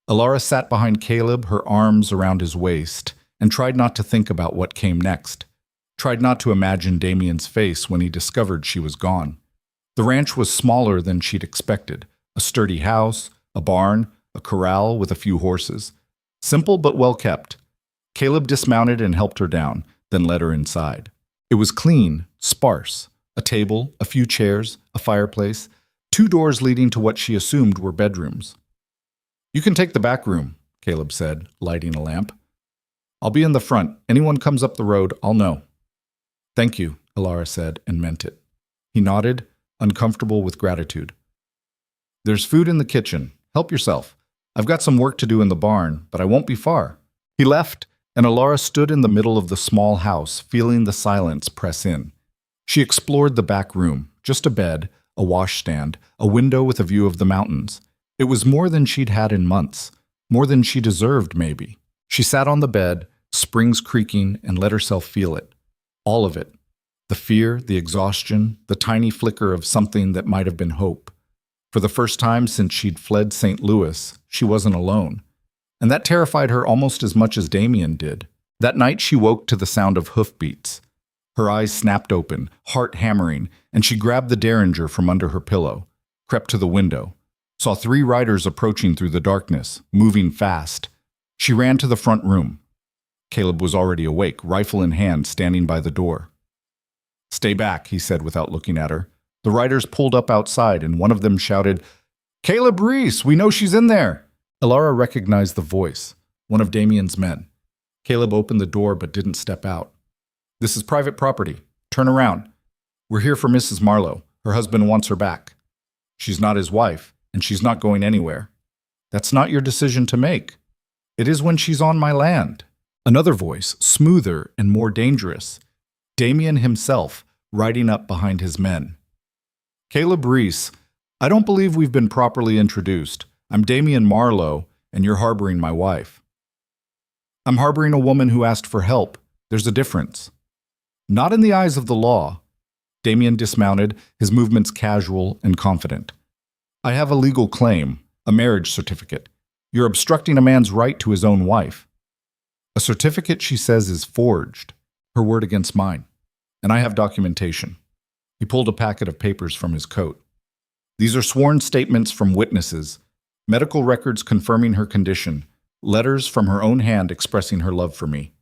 Speaker 1: Alara sat behind Caleb, her arms around his waist, and tried not to think about what came next. Tried not to imagine Damien's face when he discovered she was gone. The ranch was smaller than she'd expected. A sturdy house, a barn, a corral with a few horses. Simple but well kept. Caleb dismounted and helped her down, then led her inside. It was clean, sparse. A table, a few chairs, a fireplace, 2 doors leading to what she assumed were bedrooms. "You can take the back room," Caleb said, lighting a lamp. I'll be in the front. Anyone comes up the road, I'll know. Thank you, Alara said, and meant it. He nodded, uncomfortable with gratitude. There's food in the kitchen. Help yourself. I've got some work to do in the barn, but I won't be far. He left, and Alara stood in the middle of the small house, feeling the silence press in. She explored the back room, just a bed, a washstand, a window with a view of the mountains. It was more than she'd had in months, more than she deserved, maybe. She sat on the bed, springs creaking, and let herself feel it. All of it. The fear, the exhaustion, the tiny flicker of something that might have been hope. For the first time since she'd fled St. Louis, she wasn't alone. And that terrified her almost as much as Damien did. That night she woke to the sound of hoofbeats. Her eyes snapped open, heart hammering, and she grabbed the derringer from under her pillow, crept to the window, saw 3 riders approaching through the darkness, moving fast. She ran to the front room. Caleb was already awake, rifle in hand, standing by the door. "Stay back," he said without looking at her. The riders pulled up outside, and one of them shouted, "Caleb Reese, we know she's in there!" Alara recognized the voice, one of Damien's men. Caleb opened the door but didn't step out. "This is private property. Turn around. We're here for Mrs. Marlowe. Her husband wants her back. She's not his wife, and she's not going anywhere. That's not your decision to make. It is when she's on my land." Another voice, smoother and more dangerous. Damien himself, riding up behind his men. "Caleb Reese, I don't believe we've been properly introduced. I'm Damien Marlowe, and you're harboring my wife." "I'm harboring a woman who asked for help. There's a difference." "Not in the eyes of the law." Damien dismounted, his movements casual and confident. "I have a legal claim, a marriage certificate. You're obstructing a man's right to his own wife. A certificate, she says, is forged, her word against mine. And I have documentation." He pulled a packet of papers from his coat. "These are sworn statements from witnesses, medical records confirming her condition, letters from her own hand expressing her love for me."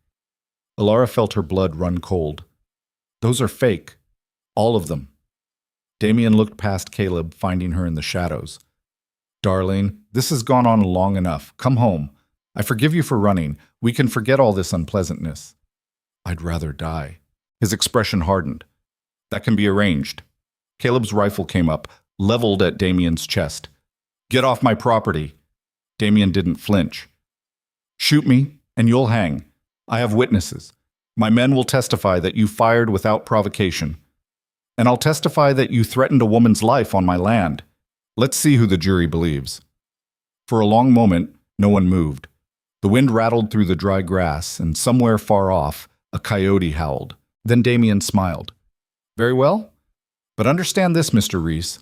Speaker 1: Alara felt her blood run cold. "Those are fake. All of them." Damien looked past Caleb, finding her in the shadows. "Darling, this has gone on long enough. Come home. I forgive you for running. We can forget all this unpleasantness." "I'd rather die." His expression hardened. "That can be arranged." Caleb's rifle came up, leveled at Damien's chest. "Get off my property." Damien didn't flinch. "Shoot me, and you'll hang. I have witnesses. My men will testify that you fired without provocation. And I'll testify that you threatened a woman's life on my land. Let's see who the jury believes." For a long moment, no one moved. The wind rattled through the dry grass, and somewhere far off, a coyote howled. Then Damien smiled. "Very well. But understand this, Mr. Reese.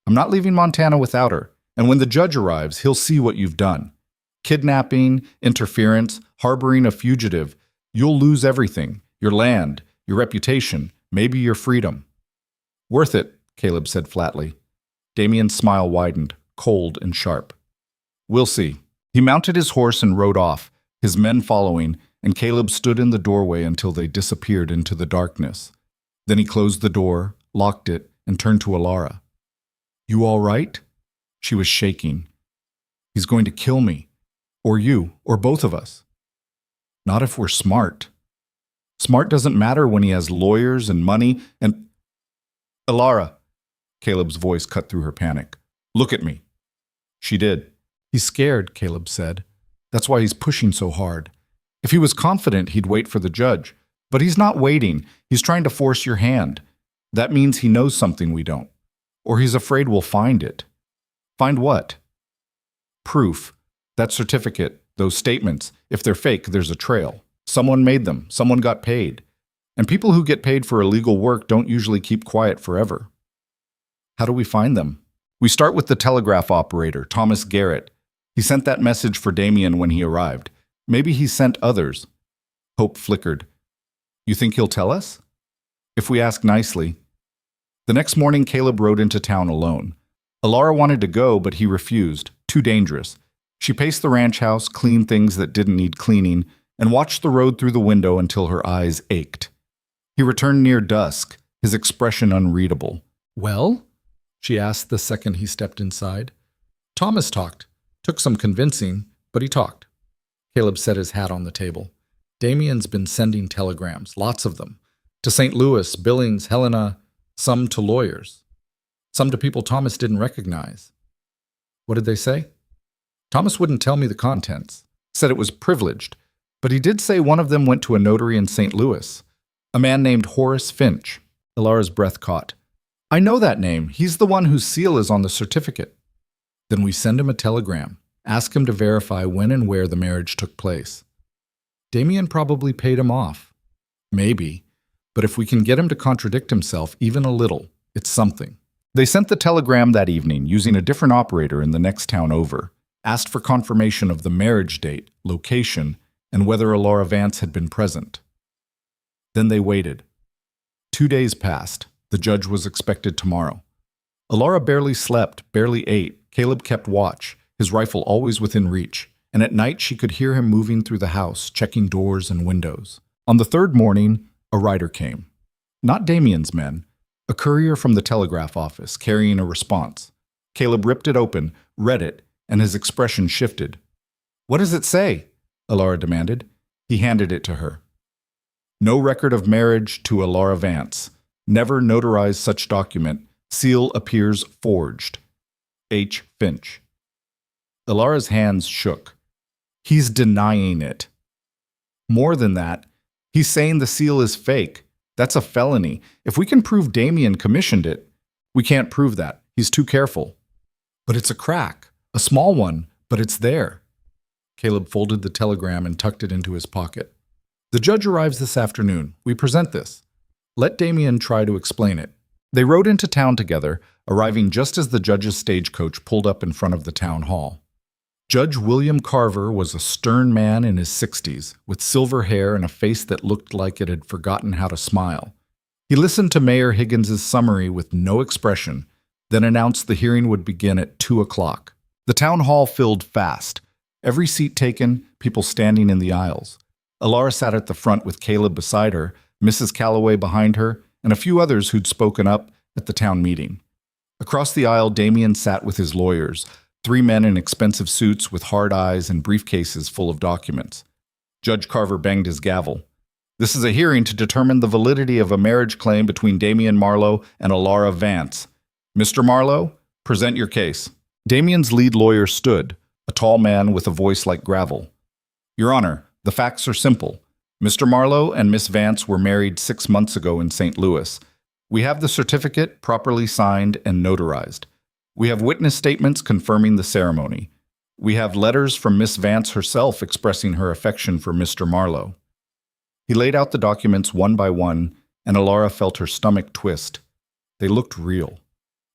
Speaker 1: I'm not leaving Montana without her, and when the judge arrives, he'll see what you've done. Kidnapping, interference, harboring a fugitive. You'll lose everything, your land, your reputation, maybe your freedom." "Worth it," Caleb said flatly. Damien's smile widened, cold and sharp. "We'll see." He mounted his horse and rode off, his men following, and Caleb stood in the doorway until they disappeared into the darkness. Then he closed the door, locked it, and turned to Alara. "You all right?" She was shaking. "He's going to kill me. Or you, or both of us." "Not if we're smart." "Smart doesn't matter when he has lawyers and money and—" "Alara," Caleb's voice cut through her panic. "Look at me." She did. "He's scared," Caleb said. "That's why he's pushing so hard. If he was confident, he'd wait for the judge. But he's not waiting. He's trying to force your hand. That means he knows something we don't. Or he's afraid we'll find it." "Find what?" "Proof. That certificate, those statements. If they're fake, there's a trail. Someone made them. Someone got paid. And people who get paid for illegal work don't usually keep quiet forever." "How do we find them?" "We start with the telegraph operator, Thomas Garrett. He sent that message for Damien when he arrived. Maybe he sent others." Hope flickered. "You think he'll tell us?" "If we ask nicely." The next morning, Caleb rode into town alone. Alara wanted to go, but he refused. Too dangerous. She paced the ranch house, cleaned things that didn't need cleaning, and watched the road through the window until her eyes ached. He returned near dusk, his expression unreadable. "Well?" she asked the second he stepped inside. "Thomas talked. Took some convincing, but he talked." Caleb set his hat on the table. Damien's been sending telegrams, lots of them, to St. Louis, Billings, Helena, some to lawyers, some to people Thomas didn't recognize. What did they say? Thomas wouldn't tell me the contents, said it was privileged, but he did say one of them went to a notary in St. Louis, a man named Horace Finch. Elara's breath caught. I know that name. He's the one whose seal is on the certificate. Then we send him a telegram, ask him to verify when and where the marriage took place. Damien probably paid him off. Maybe. But if we can get him to contradict himself even a little, it's something. They sent the telegram that evening using a different operator in the next town over, asked for confirmation of the marriage date, location, and whether Elara Vance had been present. Then they waited. 2 days passed. The judge was expected tomorrow. Elara barely slept, barely ate. Caleb kept watch, his rifle always within reach, and at night she could hear him moving through the house, checking doors and windows. On the third morning, a rider came. Not Damien's men, a courier from the telegraph office carrying a response. Caleb ripped it open, read it, and his expression shifted. What does it say? Elara demanded. He handed it to her. No record of marriage to Elara Vance. Never notarized such document. Seal appears forged. H. Finch. Elara's hands shook. He's denying it. More than that, he's saying the seal is fake. That's a felony. If we can prove Damien commissioned it, we can't prove that. He's too careful. But it's a crack. A small one, but it's there. Caleb folded the telegram and tucked it into his pocket. The judge arrives this afternoon. We present this. Let Damien try to explain it. They rode into town together, arriving just as the judge's stagecoach pulled up in front of the town hall. Judge William Carver was a stern man in his 60s, with silver hair and a face that looked like it had forgotten how to smile. He listened to Mayor Higgins's summary with no expression, then announced the hearing would begin at 2 o'clock. The town hall filled fast. Every seat taken, people standing in the aisles. Elara sat at the front with Caleb beside her, Mrs. Calloway behind her, and a few others who'd spoken up at the town meeting. Across the aisle, Damien sat with his lawyers, 3 men in expensive suits with hard eyes and briefcases full of documents. Judge Carver banged his gavel. This is a hearing to determine the validity of a marriage claim between Damien Marlowe and Elara Vance. Mr. Marlowe, present your case. Damien's lead lawyer stood, a tall man with a voice like gravel. Your Honor, the facts are simple. Mr. Marlowe and Miss Vance were married 6 months ago in St. Louis. We have the certificate properly signed and notarized. We have witness statements confirming the ceremony. We have letters from Miss Vance herself expressing her affection for Mr. Marlowe. He laid out the documents one by one, and Elara felt her stomach twist. They looked real.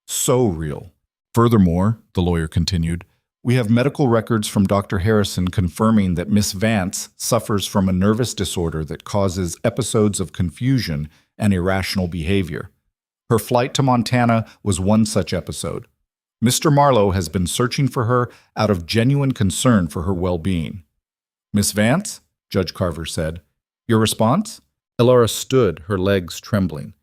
Speaker 1: So real. Furthermore, the lawyer continued, we have medical records from Dr. Harrison confirming that Miss Vance suffers from a nervous disorder that causes episodes of confusion and irrational behavior. Her flight to Montana was one such episode. Mr. Marlowe has been searching for her out of genuine concern for her well-being. Miss Vance, Judge Carver said, your response? Elara stood, her legs trembling.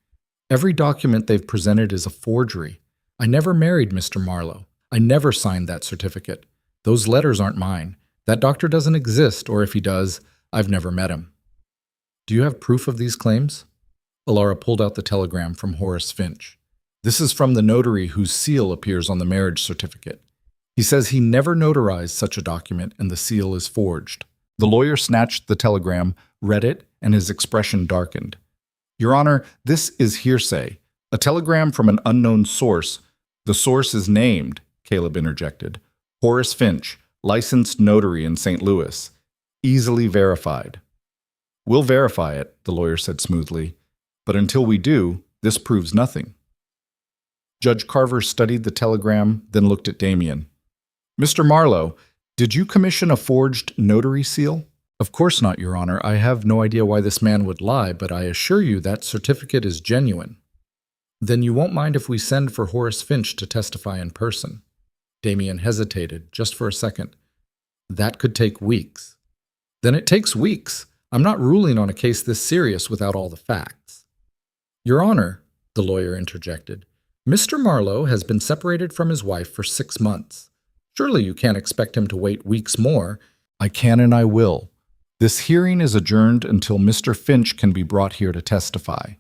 Speaker 1: Every document they've presented is a forgery. I never married Mr. Marlowe. I never signed that certificate. Those letters aren't mine. That doctor doesn't exist, or if he does, I've never met him. Do you have proof of these claims? Elara pulled out the telegram from Horace Finch. This is from the notary whose seal appears on the marriage certificate. He says he never notarized such a document and the seal is forged. The lawyer snatched the telegram, read it, and his expression darkened. Your Honor, this is hearsay. A telegram from an unknown source. The source is named, Caleb interjected. Horace Finch, licensed notary in St. Louis. Easily verified. We'll verify it, the lawyer said smoothly. But until we do, this proves nothing. Judge Carver studied the telegram, then looked at Damien. Mr. Marlowe, did you commission a forged notary seal? Of course not, Your Honor. I have no idea why this man would lie, but I assure you that certificate is genuine. Then you won't mind if we send for Horace Finch to testify in person. Damien hesitated, just for a second. That could take weeks. Then it takes weeks. I'm not ruling on a case this serious without all the facts. Your Honor, the lawyer interjected, Mr. Marlowe has been separated from his wife for 6 months. Surely you can't expect him to wait weeks more. I can and I will. This hearing is adjourned until Mr. Finch can be brought here to testify.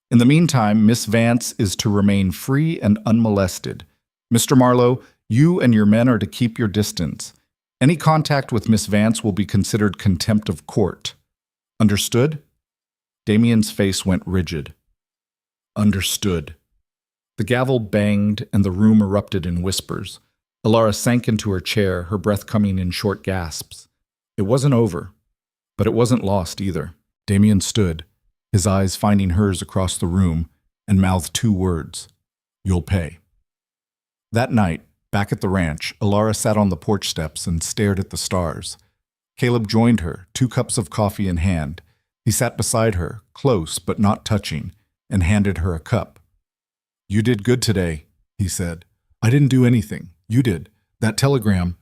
Speaker 1: In the meantime, Miss Vance is to remain free and unmolested. Mr. Marlowe, you and your men are to keep your distance. Any contact with Miss Vance will be considered contempt of court. Understood? Damien's face went rigid. Understood. The gavel banged and the room erupted in whispers. Alara sank into her chair, her breath coming in short gasps. It wasn't over, but it wasn't lost either. Damien stood, his eyes finding hers across the room, and mouthed two words: "You'll pay." That night, back at the ranch, Alara sat on the porch steps and stared at the stars. Caleb joined her, 2 cups of coffee in hand. He sat beside her, close but not touching, and handed her a cup. "You did good today," he said. "I didn't do anything. You did. That telegram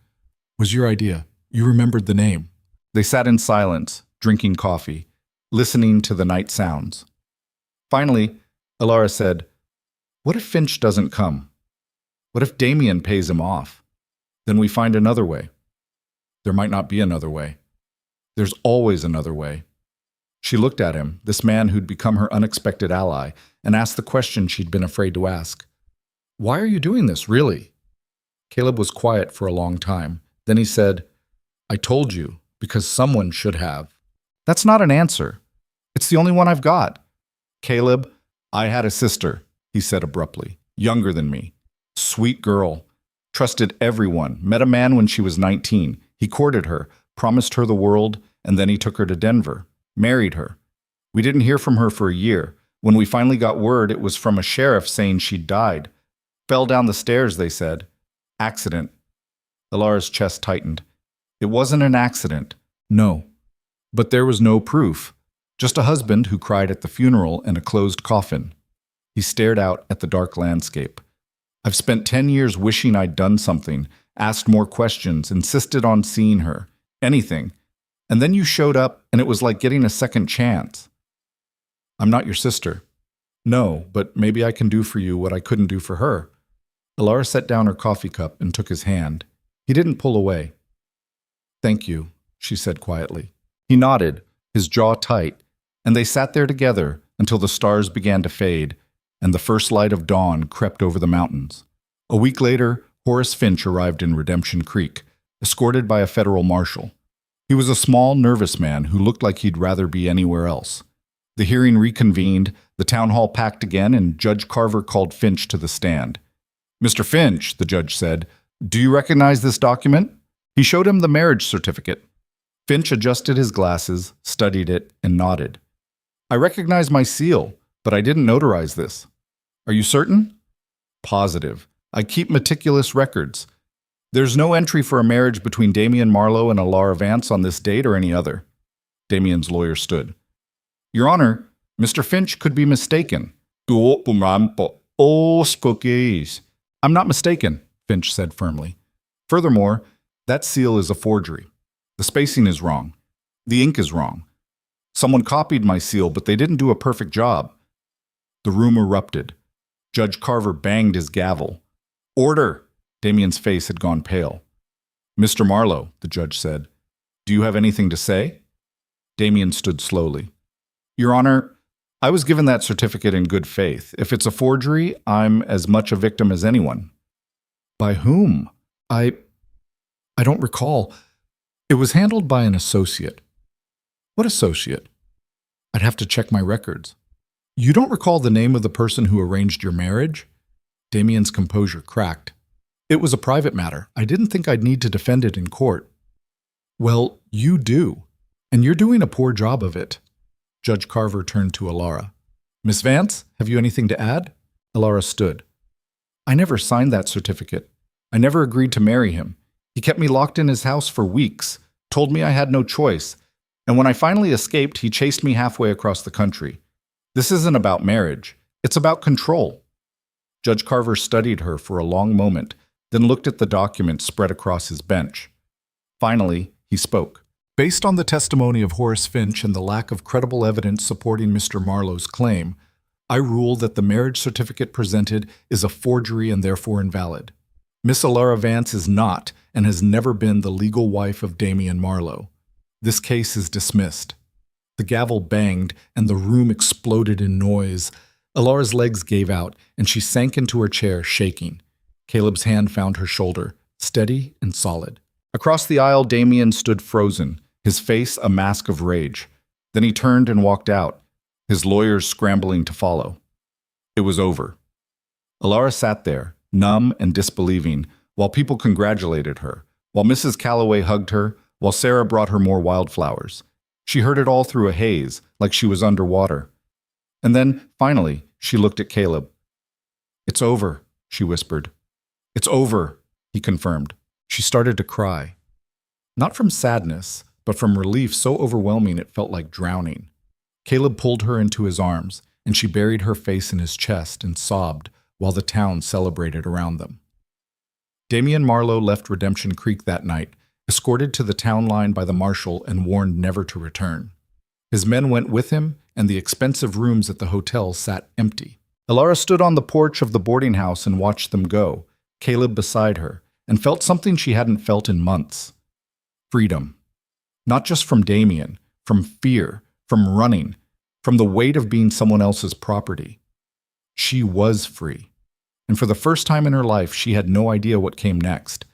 Speaker 1: was your idea. You remembered the name." They sat in silence, drinking coffee, listening to the night sounds. Finally, Alara said, "What if Finch doesn't come? What if Damien pays him off? Then we find another way." "There might not be another way. There's always another way." She looked at him, this man who'd become her unexpected ally, and asked the question she'd been afraid to ask. "Why are you doing this, really?" Caleb was quiet for a long time. Then he said, "I told you, because someone should have." "That's not an answer. It's the only one I've got." "Caleb, I had a sister," he said abruptly, "younger than me. Sweet girl. Trusted everyone. Met a man when she was 19. He courted her, promised her the world, and then he took her to Denver. Married her. We didn't hear from her for a year. When we finally got word, it was from a sheriff saying she'd died. Fell down the stairs, they said. Accident." Alara's chest tightened. "It wasn't an accident." "No. But there was no proof. Just a husband who cried at the funeral and a closed coffin." He stared out at the dark landscape. "I've spent 10 years wishing I'd done something, asked more questions, insisted on seeing her. Anything. And then you showed up, and it was like getting a second chance." "I'm not your sister." "No, but maybe I can do for you what I couldn't do for her." Alara set down her coffee cup and took his hand. He didn't pull away. "Thank you," she said quietly. He nodded, his jaw tight, and they sat there together until the stars began to fade and the first light of dawn crept over the mountains. A week later, Horace Finch arrived in Redemption Creek, escorted by a federal marshal. He was a small, nervous man who looked like he'd rather be anywhere else. The hearing reconvened, the town hall packed again, and Judge Carver called Finch to the stand. "Mr. Finch," the judge said, "do you recognize this document?" He showed him the marriage certificate. Finch adjusted his glasses, studied it, and nodded. "I recognize my seal, but I didn't notarize this." "Are you certain?" "Positive. I keep meticulous records. There's no entry for a marriage between Damien Marlowe and Alara Vance on this date or any other." Damien's lawyer stood. "Your Honor, Mr. Finch could be mistaken." "I'm not mistaken," Finch said firmly. "Furthermore, that seal is a forgery. The spacing is wrong. The ink is wrong. Someone copied my seal, but they didn't do a perfect job." The room erupted. Judge Carver banged his gavel. "Order!" Damien's face had gone pale. "Mr. Marlowe," the judge said, "do you have anything to say?" Damien stood slowly. "Your Honor, I was given that certificate in good faith. If it's a forgery, I'm as much a victim as anyone." "By whom?" I don't recall. It was handled by an associate." "What associate?" "I'd have to check my records." "You don't recall the name of the person who arranged your marriage?" Damien's composure cracked. "It was a private matter. I didn't think I'd need to defend it in court." "Well, you do, and you're doing a poor job of it." Judge Carver turned to Alara. "Miss Vance, have you anything to add?" Alara stood. "I never signed that certificate. I never agreed to marry him. He kept me locked in his house for weeks, told me I had no choice, and when I finally escaped, he chased me halfway across the country. This isn't about marriage. It's about control." Judge Carver studied her for a long moment, then looked at the document spread across his bench. Finally, he spoke. "Based on the testimony of Horace Finch and the lack of credible evidence supporting Mr. Marlowe's claim, I rule that the marriage certificate presented is a forgery and therefore invalid. Miss Alara Vance is not and has never been the legal wife of Damien Marlowe. This case is dismissed." The gavel banged, and the room exploded in noise. Alara's legs gave out, and she sank into her chair, shaking. Caleb's hand found her shoulder, steady and solid. Across the aisle, Damien stood frozen, his face a mask of rage. Then he turned and walked out, his lawyers scrambling to follow. It was over. Alara sat there, numb and disbelieving, while people congratulated her, while Mrs. Calloway hugged her, while Sarah brought her more wildflowers. She heard it all through a haze, like she was underwater. And then, finally, she looked at Caleb. "It's over," she whispered. "It's over," he confirmed. She started to cry. Not from sadness, but from relief so overwhelming it felt like drowning. Caleb pulled her into his arms, and she buried her face in his chest and sobbed while the town celebrated around them. Damien Marlowe left Redemption Creek that night, escorted to the town line by the marshal and warned never to return. His men went with him, and the expensive rooms at the hotel sat empty. Alara stood on the porch of the boarding house and watched them go, Caleb beside her, and felt something she hadn't felt in months. Freedom. Not just from Damien, from fear, from running, from the weight of being someone else's property. She was free. And for the first time in her life, she had no idea what came next.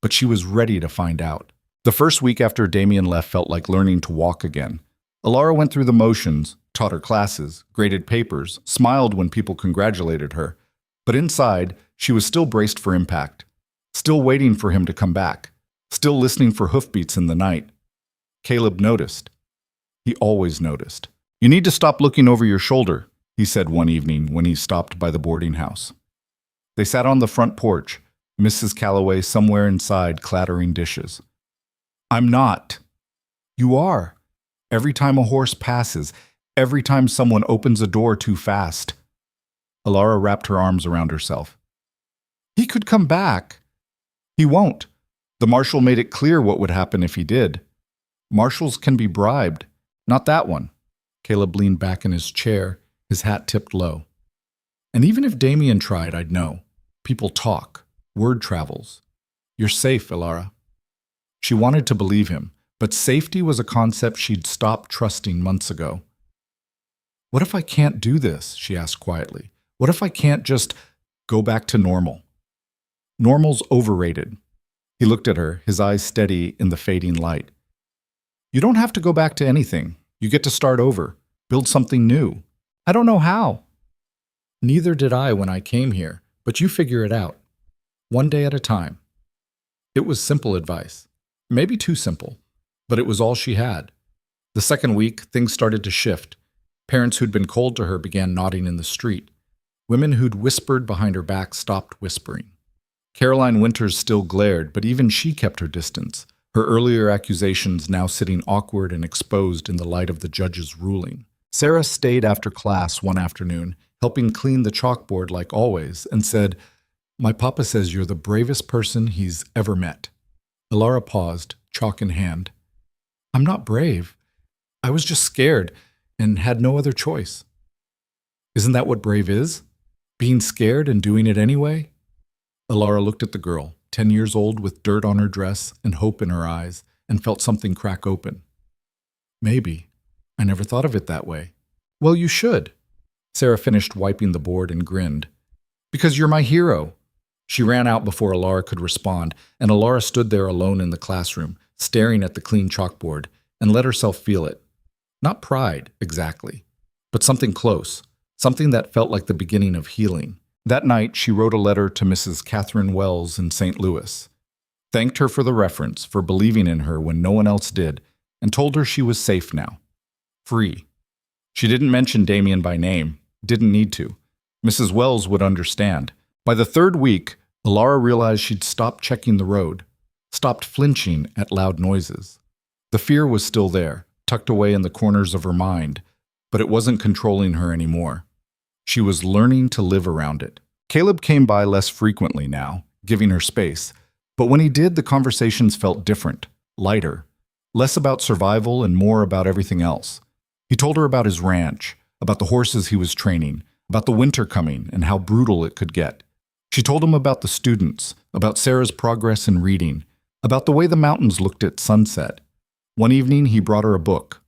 Speaker 1: But she was ready to find out. The first week after Damien left felt like learning to walk again. Alara went through the motions, taught her classes, graded papers, smiled when people congratulated her. But inside, she was still braced for impact, still waiting for him to come back, still listening for hoofbeats in the night. Caleb noticed. He always noticed. "You need to stop looking over your shoulder," he said one evening when he stopped by the boarding house. They sat on the front porch, Mrs. Calloway somewhere inside clattering dishes. "I'm not." "You are. Every time a horse passes, every time someone opens a door too fast." Alara wrapped her arms around herself. "He could come back." "He won't. The marshal made it clear what would happen if he did. Marshals can be bribed. Not that one." Caleb leaned back in his chair, his hat tipped low. "And even if Damien tried, I'd know. People talk. Word travels. You're safe, Alara." She wanted to believe him, but safety was a concept she'd stopped trusting months ago. "What if I can't do this?" she asked quietly. "What if I can't just go back to normal?" "Normal's overrated." He looked at her, his eyes steady in the fading light. "You don't have to go back to anything. You get to start over, build something new. I don't know how." "Neither did I when I came here, but you figure it out. One day at a time." It was simple advice. Maybe too simple, but it was all she had. The second week, things started to shift. Parents who'd been cold to her began nodding in the street. Women who'd whispered behind her back stopped whispering. Caroline Winters still glared, but even she kept her distance, her earlier accusations now sitting awkward and exposed in the light of the judge's ruling. Sarah stayed after class one afternoon, helping clean the chalkboard like always, and said, "My papa says you're the bravest person he's ever met." Alara paused, chalk in hand. "I'm not brave. I was just scared and had no other choice." "Isn't that what brave is? Being scared and doing it anyway?" Alara looked at the girl, 10 years old with dirt on her dress and hope in her eyes, and felt something crack open. "Maybe. I never thought of it that way." "Well, you should." Sarah finished wiping the board and grinned. "Because you're my hero." She ran out before Alara could respond, and Alara stood there alone in the classroom, staring at the clean chalkboard, and let herself feel it. Not pride, exactly, but something close, something that felt like the beginning of healing. That night, she wrote a letter to Mrs. Catherine Wells in St. Louis, thanked her for the reference, for believing in her when no one else did, and told her she was safe now. Free. She didn't mention Damien by name, didn't need to. Mrs. Wells would understand. By the third week, Alara realized she'd stopped checking the road, stopped flinching at loud noises. The fear was still there, tucked away in the corners of her mind, but it wasn't controlling her anymore. She was learning to live around it. Caleb came by less frequently now, giving her space, but when he did, the conversations felt different, lighter, less about survival and more about everything else. He told her about his ranch, about the horses he was training, about the winter coming and how brutal it could get. She told him about the students, about Sarah's progress in reading, about the way the mountains looked at sunset. One evening, he brought her a book.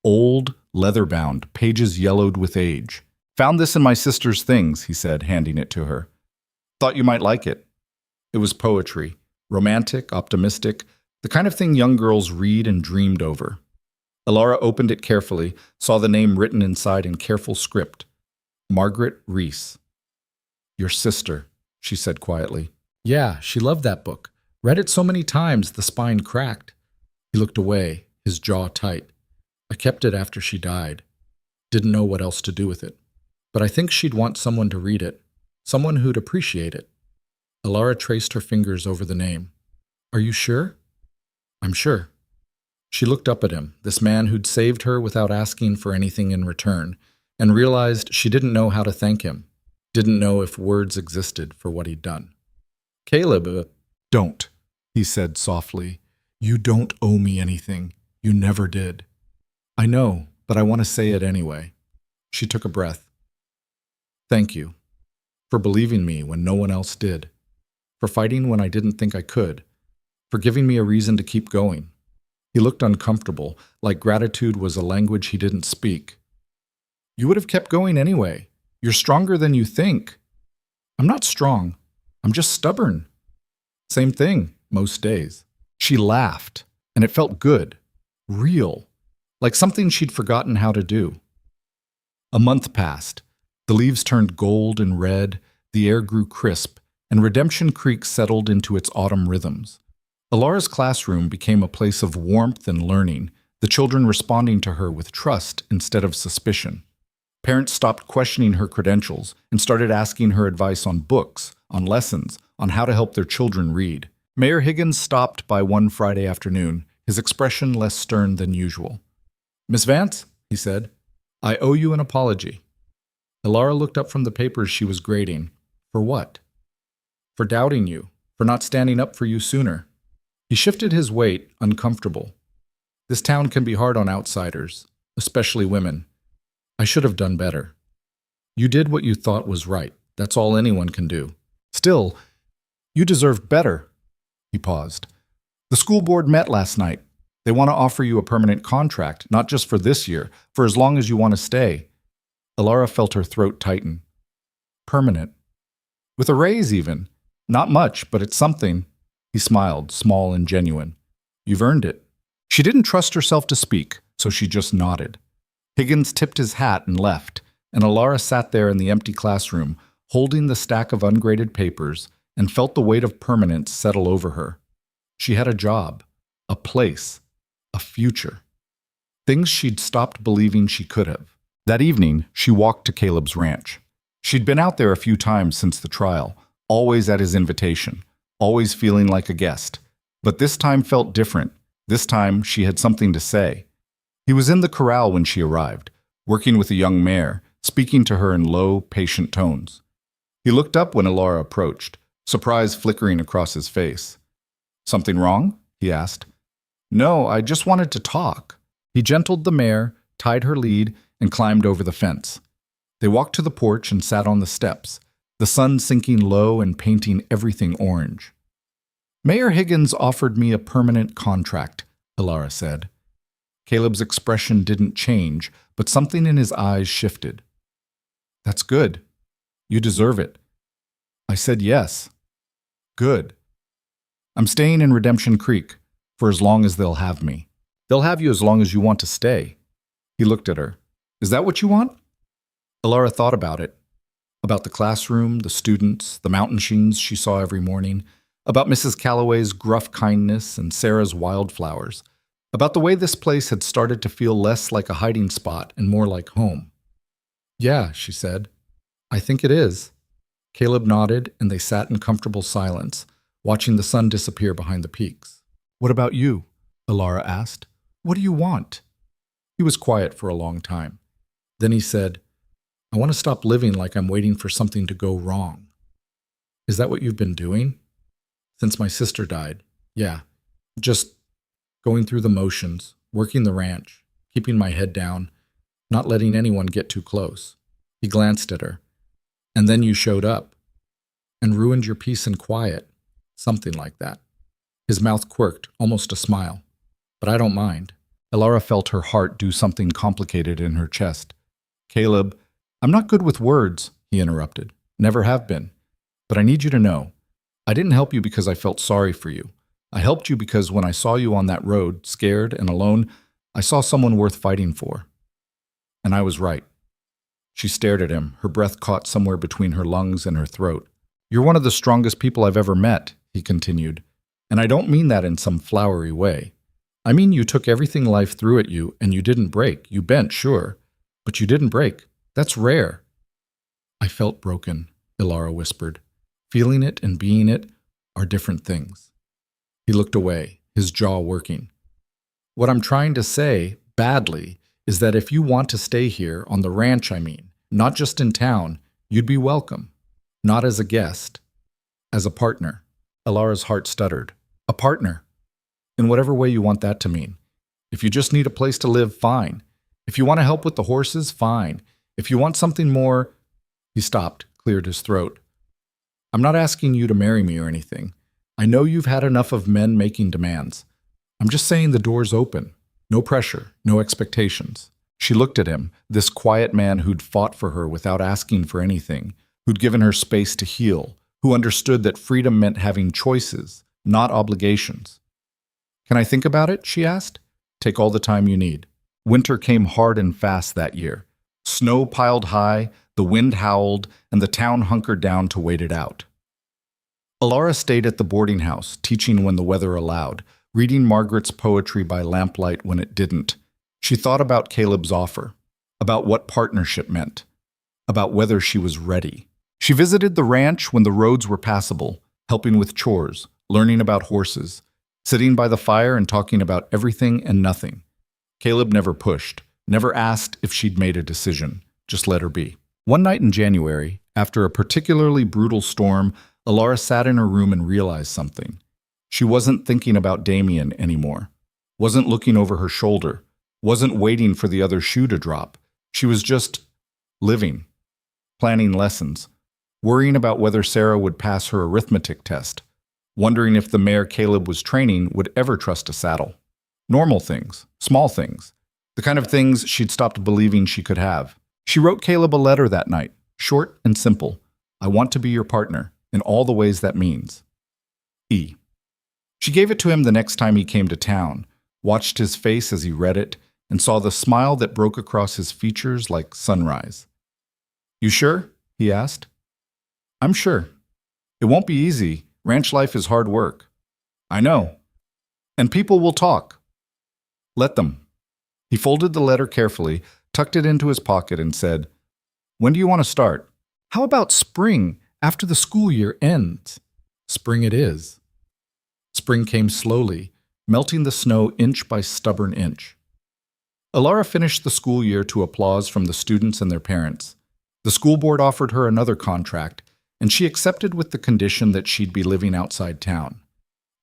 Speaker 1: Old, leather-bound, pages yellowed with age. Found this in my sister's things, he said, handing it to her. Thought you might like it. It was poetry. Romantic, optimistic, the kind of thing young girls read and dreamed over. Alara opened it carefully, saw the name written inside in careful script. Margaret Reese. Your sister, she said quietly. Yeah, she loved that book. Read it so many times the spine cracked. He looked away, his jaw tight. I kept it after she died. Didn't know what else to do with it. But I think she'd want someone to read it, someone who'd appreciate it. Alara traced her fingers over the name. Are you sure? I'm sure. She looked up at him, this man who'd saved her without asking for anything in return, and realized she didn't know how to thank him, didn't know if words existed for what he'd done. Caleb, don't, he said softly. You don't owe me anything. You never did. I know, but I want to say it anyway. She took a breath. Thank you. For believing me when no one else did. For fighting when I didn't think I could. For giving me a reason to keep going. He looked uncomfortable, like gratitude was a language he didn't speak. You would have kept going anyway. You're stronger than you think. I'm not strong. I'm just stubborn. Same thing, most days. She laughed, and it felt good, real, like something she'd forgotten how to do. A month passed. The leaves turned gold and red, the air grew crisp, and Redemption Creek settled into its autumn rhythms. Alara's classroom became a place of warmth and learning, the children responding to her with trust instead of suspicion. Parents stopped questioning her credentials and started asking her advice on books, on lessons, on how to help their children read. Mayor Higgins stopped by one Friday afternoon, his expression less stern than usual. Miss Vance, he said, I owe you an apology. Alara looked up from the papers she was grading. For what? For doubting you, for not standing up for you sooner. He shifted his weight, uncomfortable. This town can be hard on outsiders, especially women. I should have done better. You did what you thought was right. That's all anyone can do. Still, you deserved better. He paused. The school board met last night. They want to offer you a permanent contract, not just for this year, for as long as you want to stay. Alara felt her throat tighten. Permanent. With a raise, even. Not much, but it's something. He smiled, small and genuine. You've earned it. She didn't trust herself to speak, so she just nodded. Higgins tipped his hat and left, and Alara sat there in the empty classroom, holding the stack of ungraded papers, and felt the weight of permanence settle over her. She had a job, a place, a future. Things she'd stopped believing she could have. That evening, she walked to Caleb's ranch. She'd been out there a few times since the trial, always at his invitation, always feeling like a guest. But this time felt different. This time, she had something to say. He was in the corral when she arrived, working with a young mare, speaking to her in low, patient tones. He looked up when Alara approached, surprise flickering across his face. Something wrong? He asked. No, I just wanted to talk. He gentled the mare, tied her lead, and climbed over the fence. They walked to the porch and sat on the steps, the sun sinking low and painting everything orange. Mayor Higgins offered me a permanent contract, Alara said. Caleb's expression didn't change, but something in his eyes shifted. That's good. You deserve it. I said yes. Good. I'm staying in Redemption Creek for as long as they'll have me. They'll have you as long as you want to stay. He looked at her. Is that what you want? Alara thought about it. About the classroom, the students, the mountain scenes she saw every morning, about Mrs. Calloway's gruff kindness and Sarah's wildflowers, about the way this place had started to feel less like a hiding spot and more like home. Yeah, she said. I think it is. Caleb nodded, and they sat in comfortable silence, watching the sun disappear behind the peaks. What about you? Alara asked. What do you want? He was quiet for a long time. Then he said, I want to stop living like I'm waiting for something to go wrong. Is that what you've been doing? Since my sister died. Yeah. Just going through the motions, working the ranch, keeping my head down, not letting anyone get too close. He glanced at her. And then you showed up and ruined your peace and quiet. Something like that. His mouth quirked, almost a smile. but I don't mind. Elara felt her heart do something complicated in her chest. Caleb, I'm not good with words, he interrupted. Never have been. But I need you to know, I didn't help you because I felt sorry for you. I helped you because when I saw you on that road, scared and alone, I saw someone worth fighting for. And I was right. She stared at him, her breath caught somewhere between her lungs and her throat. You're one of the strongest people I've ever met, he continued. And I don't mean that in some flowery way. I mean you took everything life threw at you and you didn't break. You bent, sure, but you didn't break. That's rare. I felt broken, Elara whispered. Feeling it and being it are different things. He looked away, his jaw working. What I'm trying to say, badly, is that if you want to stay here, on the ranch I mean, not just in town, you'd be welcome. Not as a guest, as a partner. Elara's heart stuttered. A partner. In whatever way you want that to mean. If you just need a place to live, fine. If you want to help with the horses, fine. If you want something more... He stopped, cleared his throat. I'm not asking you to marry me or anything. I know you've had enough of men making demands. I'm just saying the door's open. No pressure, no expectations. She looked at him, this quiet man who'd fought for her without asking for anything, who'd given her space to heal, who understood that freedom meant having choices, not obligations. Can I think about it? She asked. Take all the time you need. Winter came hard and fast that year. Snow piled high, the wind howled, and the town hunkered down to wait it out. Elara stayed at the boarding house, teaching when the weather allowed, reading Margaret's poetry by lamplight when it didn't. She thought about Caleb's offer, about what partnership meant, about whether she was ready. She visited the ranch when the roads were passable, helping with chores, learning about horses, sitting by the fire and talking about everything and nothing. Caleb never pushed, never asked if she'd made a decision, just let her be. One night in January, after a particularly brutal storm, Elara sat in her room and realized something. She wasn't thinking about Damien anymore, wasn't looking over her shoulder, wasn't waiting for the other shoe to drop. She was just living, planning lessons, worrying about whether Sarah would pass her arithmetic test, wondering if the mare Caleb was training would ever trust a saddle. Normal things, small things, the kind of things she'd stopped believing she could have. She wrote Caleb a letter that night, short and simple. I want to be your partner, in all the ways that means. E. She gave it to him the next time he came to town, watched his face as he read it, and saw the smile that broke across his features like sunrise. You sure? He asked. I'm sure. It won't be easy. Ranch life is hard work. I know. And people will talk. Let them. He folded the letter carefully, tucked it into his pocket, and said, When do you want to start? How about spring, after the school year ends? Spring it is. Spring came slowly, melting the snow inch by stubborn inch. Elara finished the school year to applause from the students and their parents. The school board offered her another contract, and she accepted with the condition that she'd be living outside town.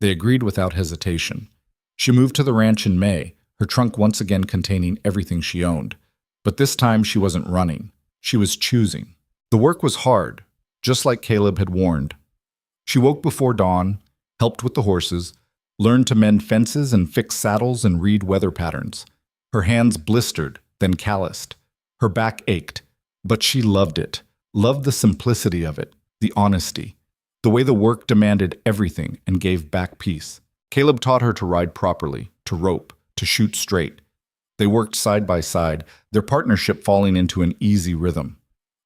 Speaker 1: They agreed without hesitation. She moved to the ranch in May, her trunk once again containing everything she owned. But this time she wasn't running. She was choosing. The work was hard, just like Caleb had warned. She woke before dawn, helped with the horses, learned to mend fences and fix saddles and read weather patterns. Her hands blistered, then calloused. Her back ached, but she loved it, loved the simplicity of it, the honesty, the way the work demanded everything and gave back peace. Caleb taught her to ride properly, to rope, to shoot straight. They worked side by side, their partnership falling into an easy rhythm.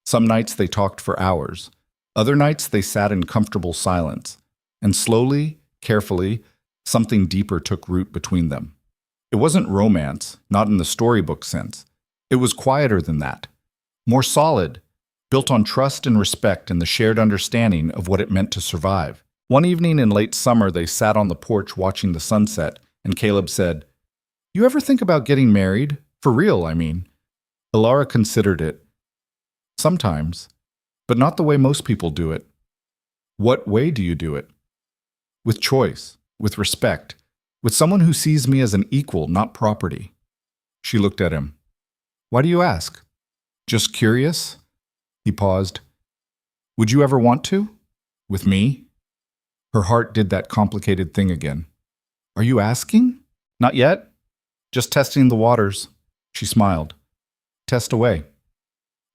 Speaker 1: Some nights they talked for hours. Other nights they sat in comfortable silence. And slowly, carefully, something deeper took root between them. It wasn't romance, not in the storybook sense. It was quieter than that. More solid, built on trust and respect and the shared understanding of what it meant to survive. One evening in late summer, they sat on the porch watching the sunset, and Caleb said, You ever think about getting married? For real, I mean. Elara considered it. Sometimes, but not the way most people do it. What way do you do it? With choice, with respect, with someone who sees me as an equal, not property. She looked at him. Why do you ask? Just curious? He paused. Would you ever want to? With me? Her heart did that complicated thing again. Are you asking? Not yet. Just testing the waters. She smiled. Test away.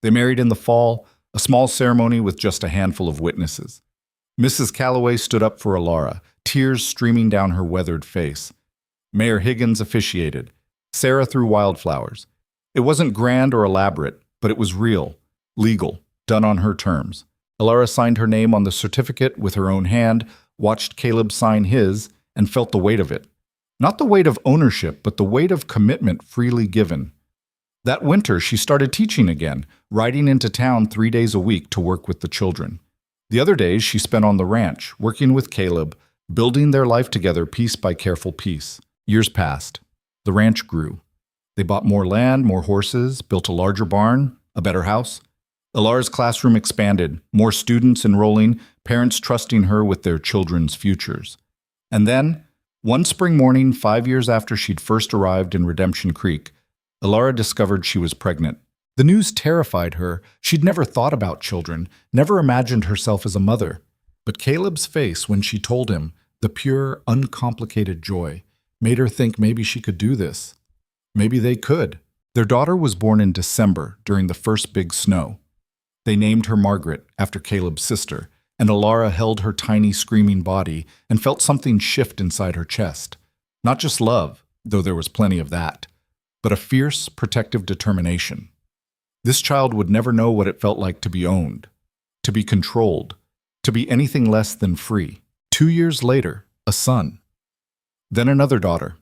Speaker 1: They married in the fall, a small ceremony with just a handful of witnesses. Mrs. Calloway stood up for Alara, tears streaming down her weathered face. Mayor Higgins officiated. Sarah threw wildflowers. It wasn't grand or elaborate, but it was real, legal, done on her terms. Alara signed her name on the certificate with her own hand, watched Caleb sign his, and felt the weight of it. Not the weight of ownership, but the weight of commitment freely given. That winter, she started teaching again, riding into town 3 days a week to work with the children. The other days she spent on the ranch, working with Caleb, building their life together piece by careful piece. Years passed. The ranch grew. They bought more land, more horses, built a larger barn, a better house. Alara's classroom expanded, more students enrolling, parents trusting her with their children's futures. And then, one spring morning 5 years after she'd first arrived in Redemption Creek, Alara discovered she was pregnant. The news terrified her. She'd never thought about children, never imagined herself as a mother. But Caleb's face when she told him, the pure, uncomplicated joy, made her think maybe she could do this. Maybe they could. Their daughter was born in December during the first big snow. They named her Margaret, after Caleb's sister, and Alara held her tiny, screaming body and felt something shift inside her chest. Not just love, though there was plenty of that, but a fierce, protective determination. This child would never know what it felt like to be owned, to be controlled, to be anything less than free. 2 years later, a son. Then another daughter.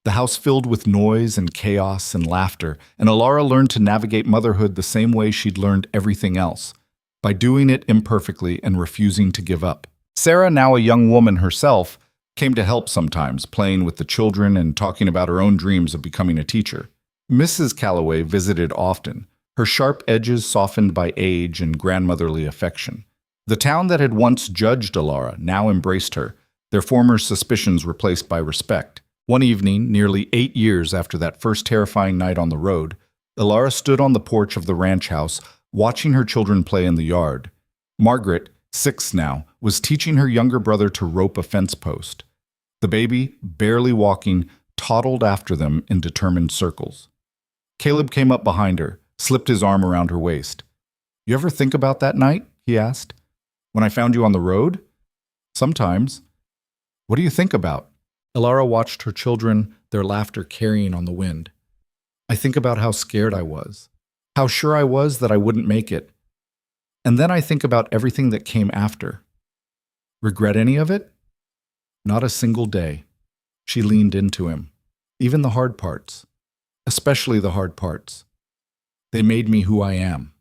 Speaker 1: The house filled with noise and chaos and laughter, and Alara learned to navigate motherhood the same way she'd learned everything else, by doing it imperfectly and refusing to give up. Sarah, now a young woman herself, came to help sometimes, playing with the children and talking about her own dreams of becoming a teacher. Mrs. Calloway visited often, her sharp edges softened by age and grandmotherly affection. The town that had once judged Alara now embraced her, their former suspicions replaced by respect. One evening, nearly 8 years after that first terrifying night on the road, Alara stood on the porch of the ranch house, watching her children play in the yard. Margaret, 6 now, was teaching her younger brother to rope a fence post. The baby, barely walking, toddled after them in determined circles. Caleb came up behind her, slipped his arm around her waist. "You ever think about that night?" he asked. "When I found you on the road?" "Sometimes." "What do you think about?" Alara watched her children, their laughter carrying on the wind. "I think about how scared I was, how sure I was that I wouldn't make it. And then I think about everything that came after. Regret any of it? Not a single day." She leaned into him. "Even the hard parts. Especially the hard parts. They made me who I am."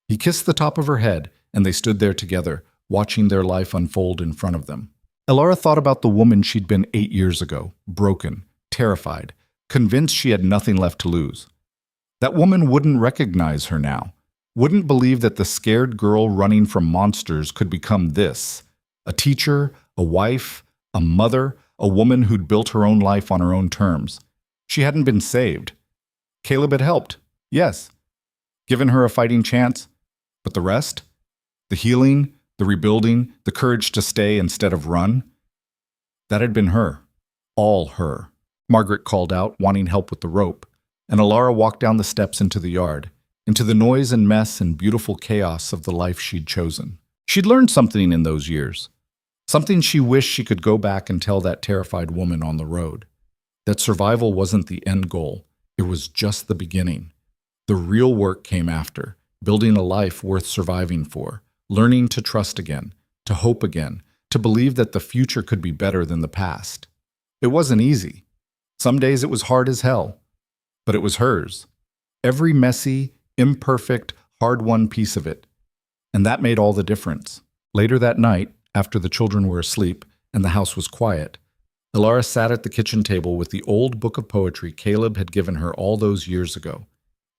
Speaker 1: He kissed the top of her head, and they stood there together, watching their life unfold in front of them. Alara thought about the woman she'd been 8 years ago, broken, terrified, convinced she had nothing left to lose. That woman wouldn't recognize her now, wouldn't believe that the scared girl running from monsters could become this, a teacher, a wife, a mother, a woman who'd built her own life on her own terms. She hadn't been saved. Caleb had helped, yes, given her a fighting chance, but the rest? The healing, the rebuilding, the courage to stay instead of run? That had been her. All her. Margaret called out, wanting help with the rope, and Alara walked down the steps into the yard, into the noise and mess and beautiful chaos of the life she'd chosen. She'd learned something in those years, something she wished she could go back and tell that terrified woman on the road. That survival wasn't the end goal, it was just the beginning. The real work came after, building a life worth surviving for, learning to trust again, to hope again, to believe that the future could be better than the past. It wasn't easy. Some days it was hard as hell, but it was hers. Every messy, imperfect, hard-won piece of it. And that made all the difference. Later that night, after the children were asleep and the house was quiet, Alara sat at the kitchen table with the old book of poetry Caleb had given her all those years ago.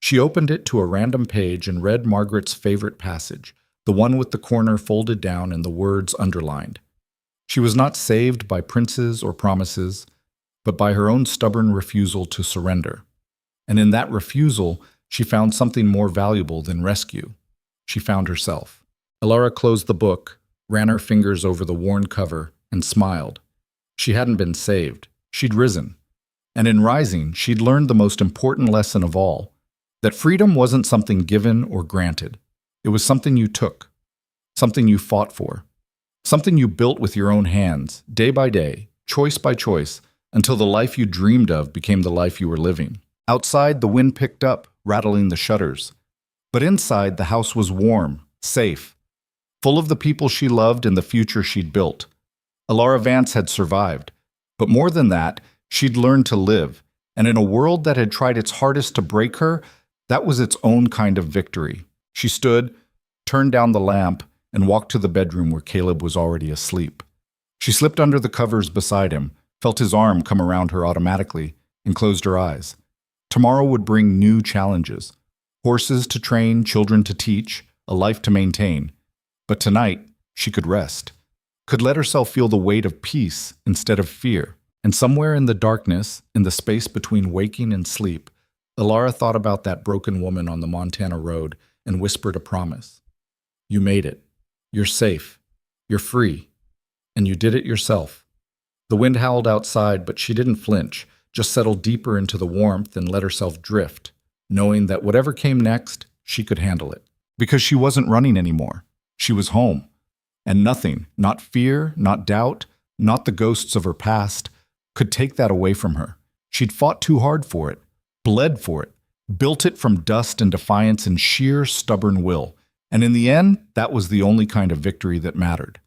Speaker 1: She opened it to a random page and read Margaret's favorite passage, the one with the corner folded down and the words underlined. She was not saved by princes or promises, but by her own stubborn refusal to surrender. And in that refusal, she found something more valuable than rescue. She found herself. Alara closed the book, ran her fingers over the worn cover, and smiled. She hadn't been saved. She'd risen. And in rising, she'd learned the most important lesson of all, that freedom wasn't something given or granted. It was something you took, something you fought for, something you built with your own hands, day by day, choice by choice, until the life you dreamed of became the life you were living. Outside, the wind picked up, rattling the shutters. But inside, the house was warm, safe, full of the people she loved and the future she'd built. Alara Vance had survived. But more than that, she'd learned to live. And in a world that had tried its hardest to break her, that was its own kind of victory. She stood, turned down the lamp, and walked to the bedroom where Caleb was already asleep. She slipped under the covers beside him, felt his arm come around her automatically, and closed her eyes. Tomorrow would bring new challenges. Horses to train, children to teach, a life to maintain. But tonight, she could rest, could let herself feel the weight of peace instead of fear. And somewhere in the darkness, in the space between waking and sleep, Alara thought about that broken woman on the Montana road and whispered a promise. You made it. You're safe. You're free. And you did it yourself. The wind howled outside, but she didn't flinch, just settled deeper into the warmth and let herself drift, knowing that whatever came next, she could handle it. Because she wasn't running anymore. She was home. And nothing, not fear, not doubt, not the ghosts of her past, could take that away from her. She'd fought too hard for it, bled for it, built it from dust and defiance and sheer stubborn will. And in the end, that was the only kind of victory that mattered.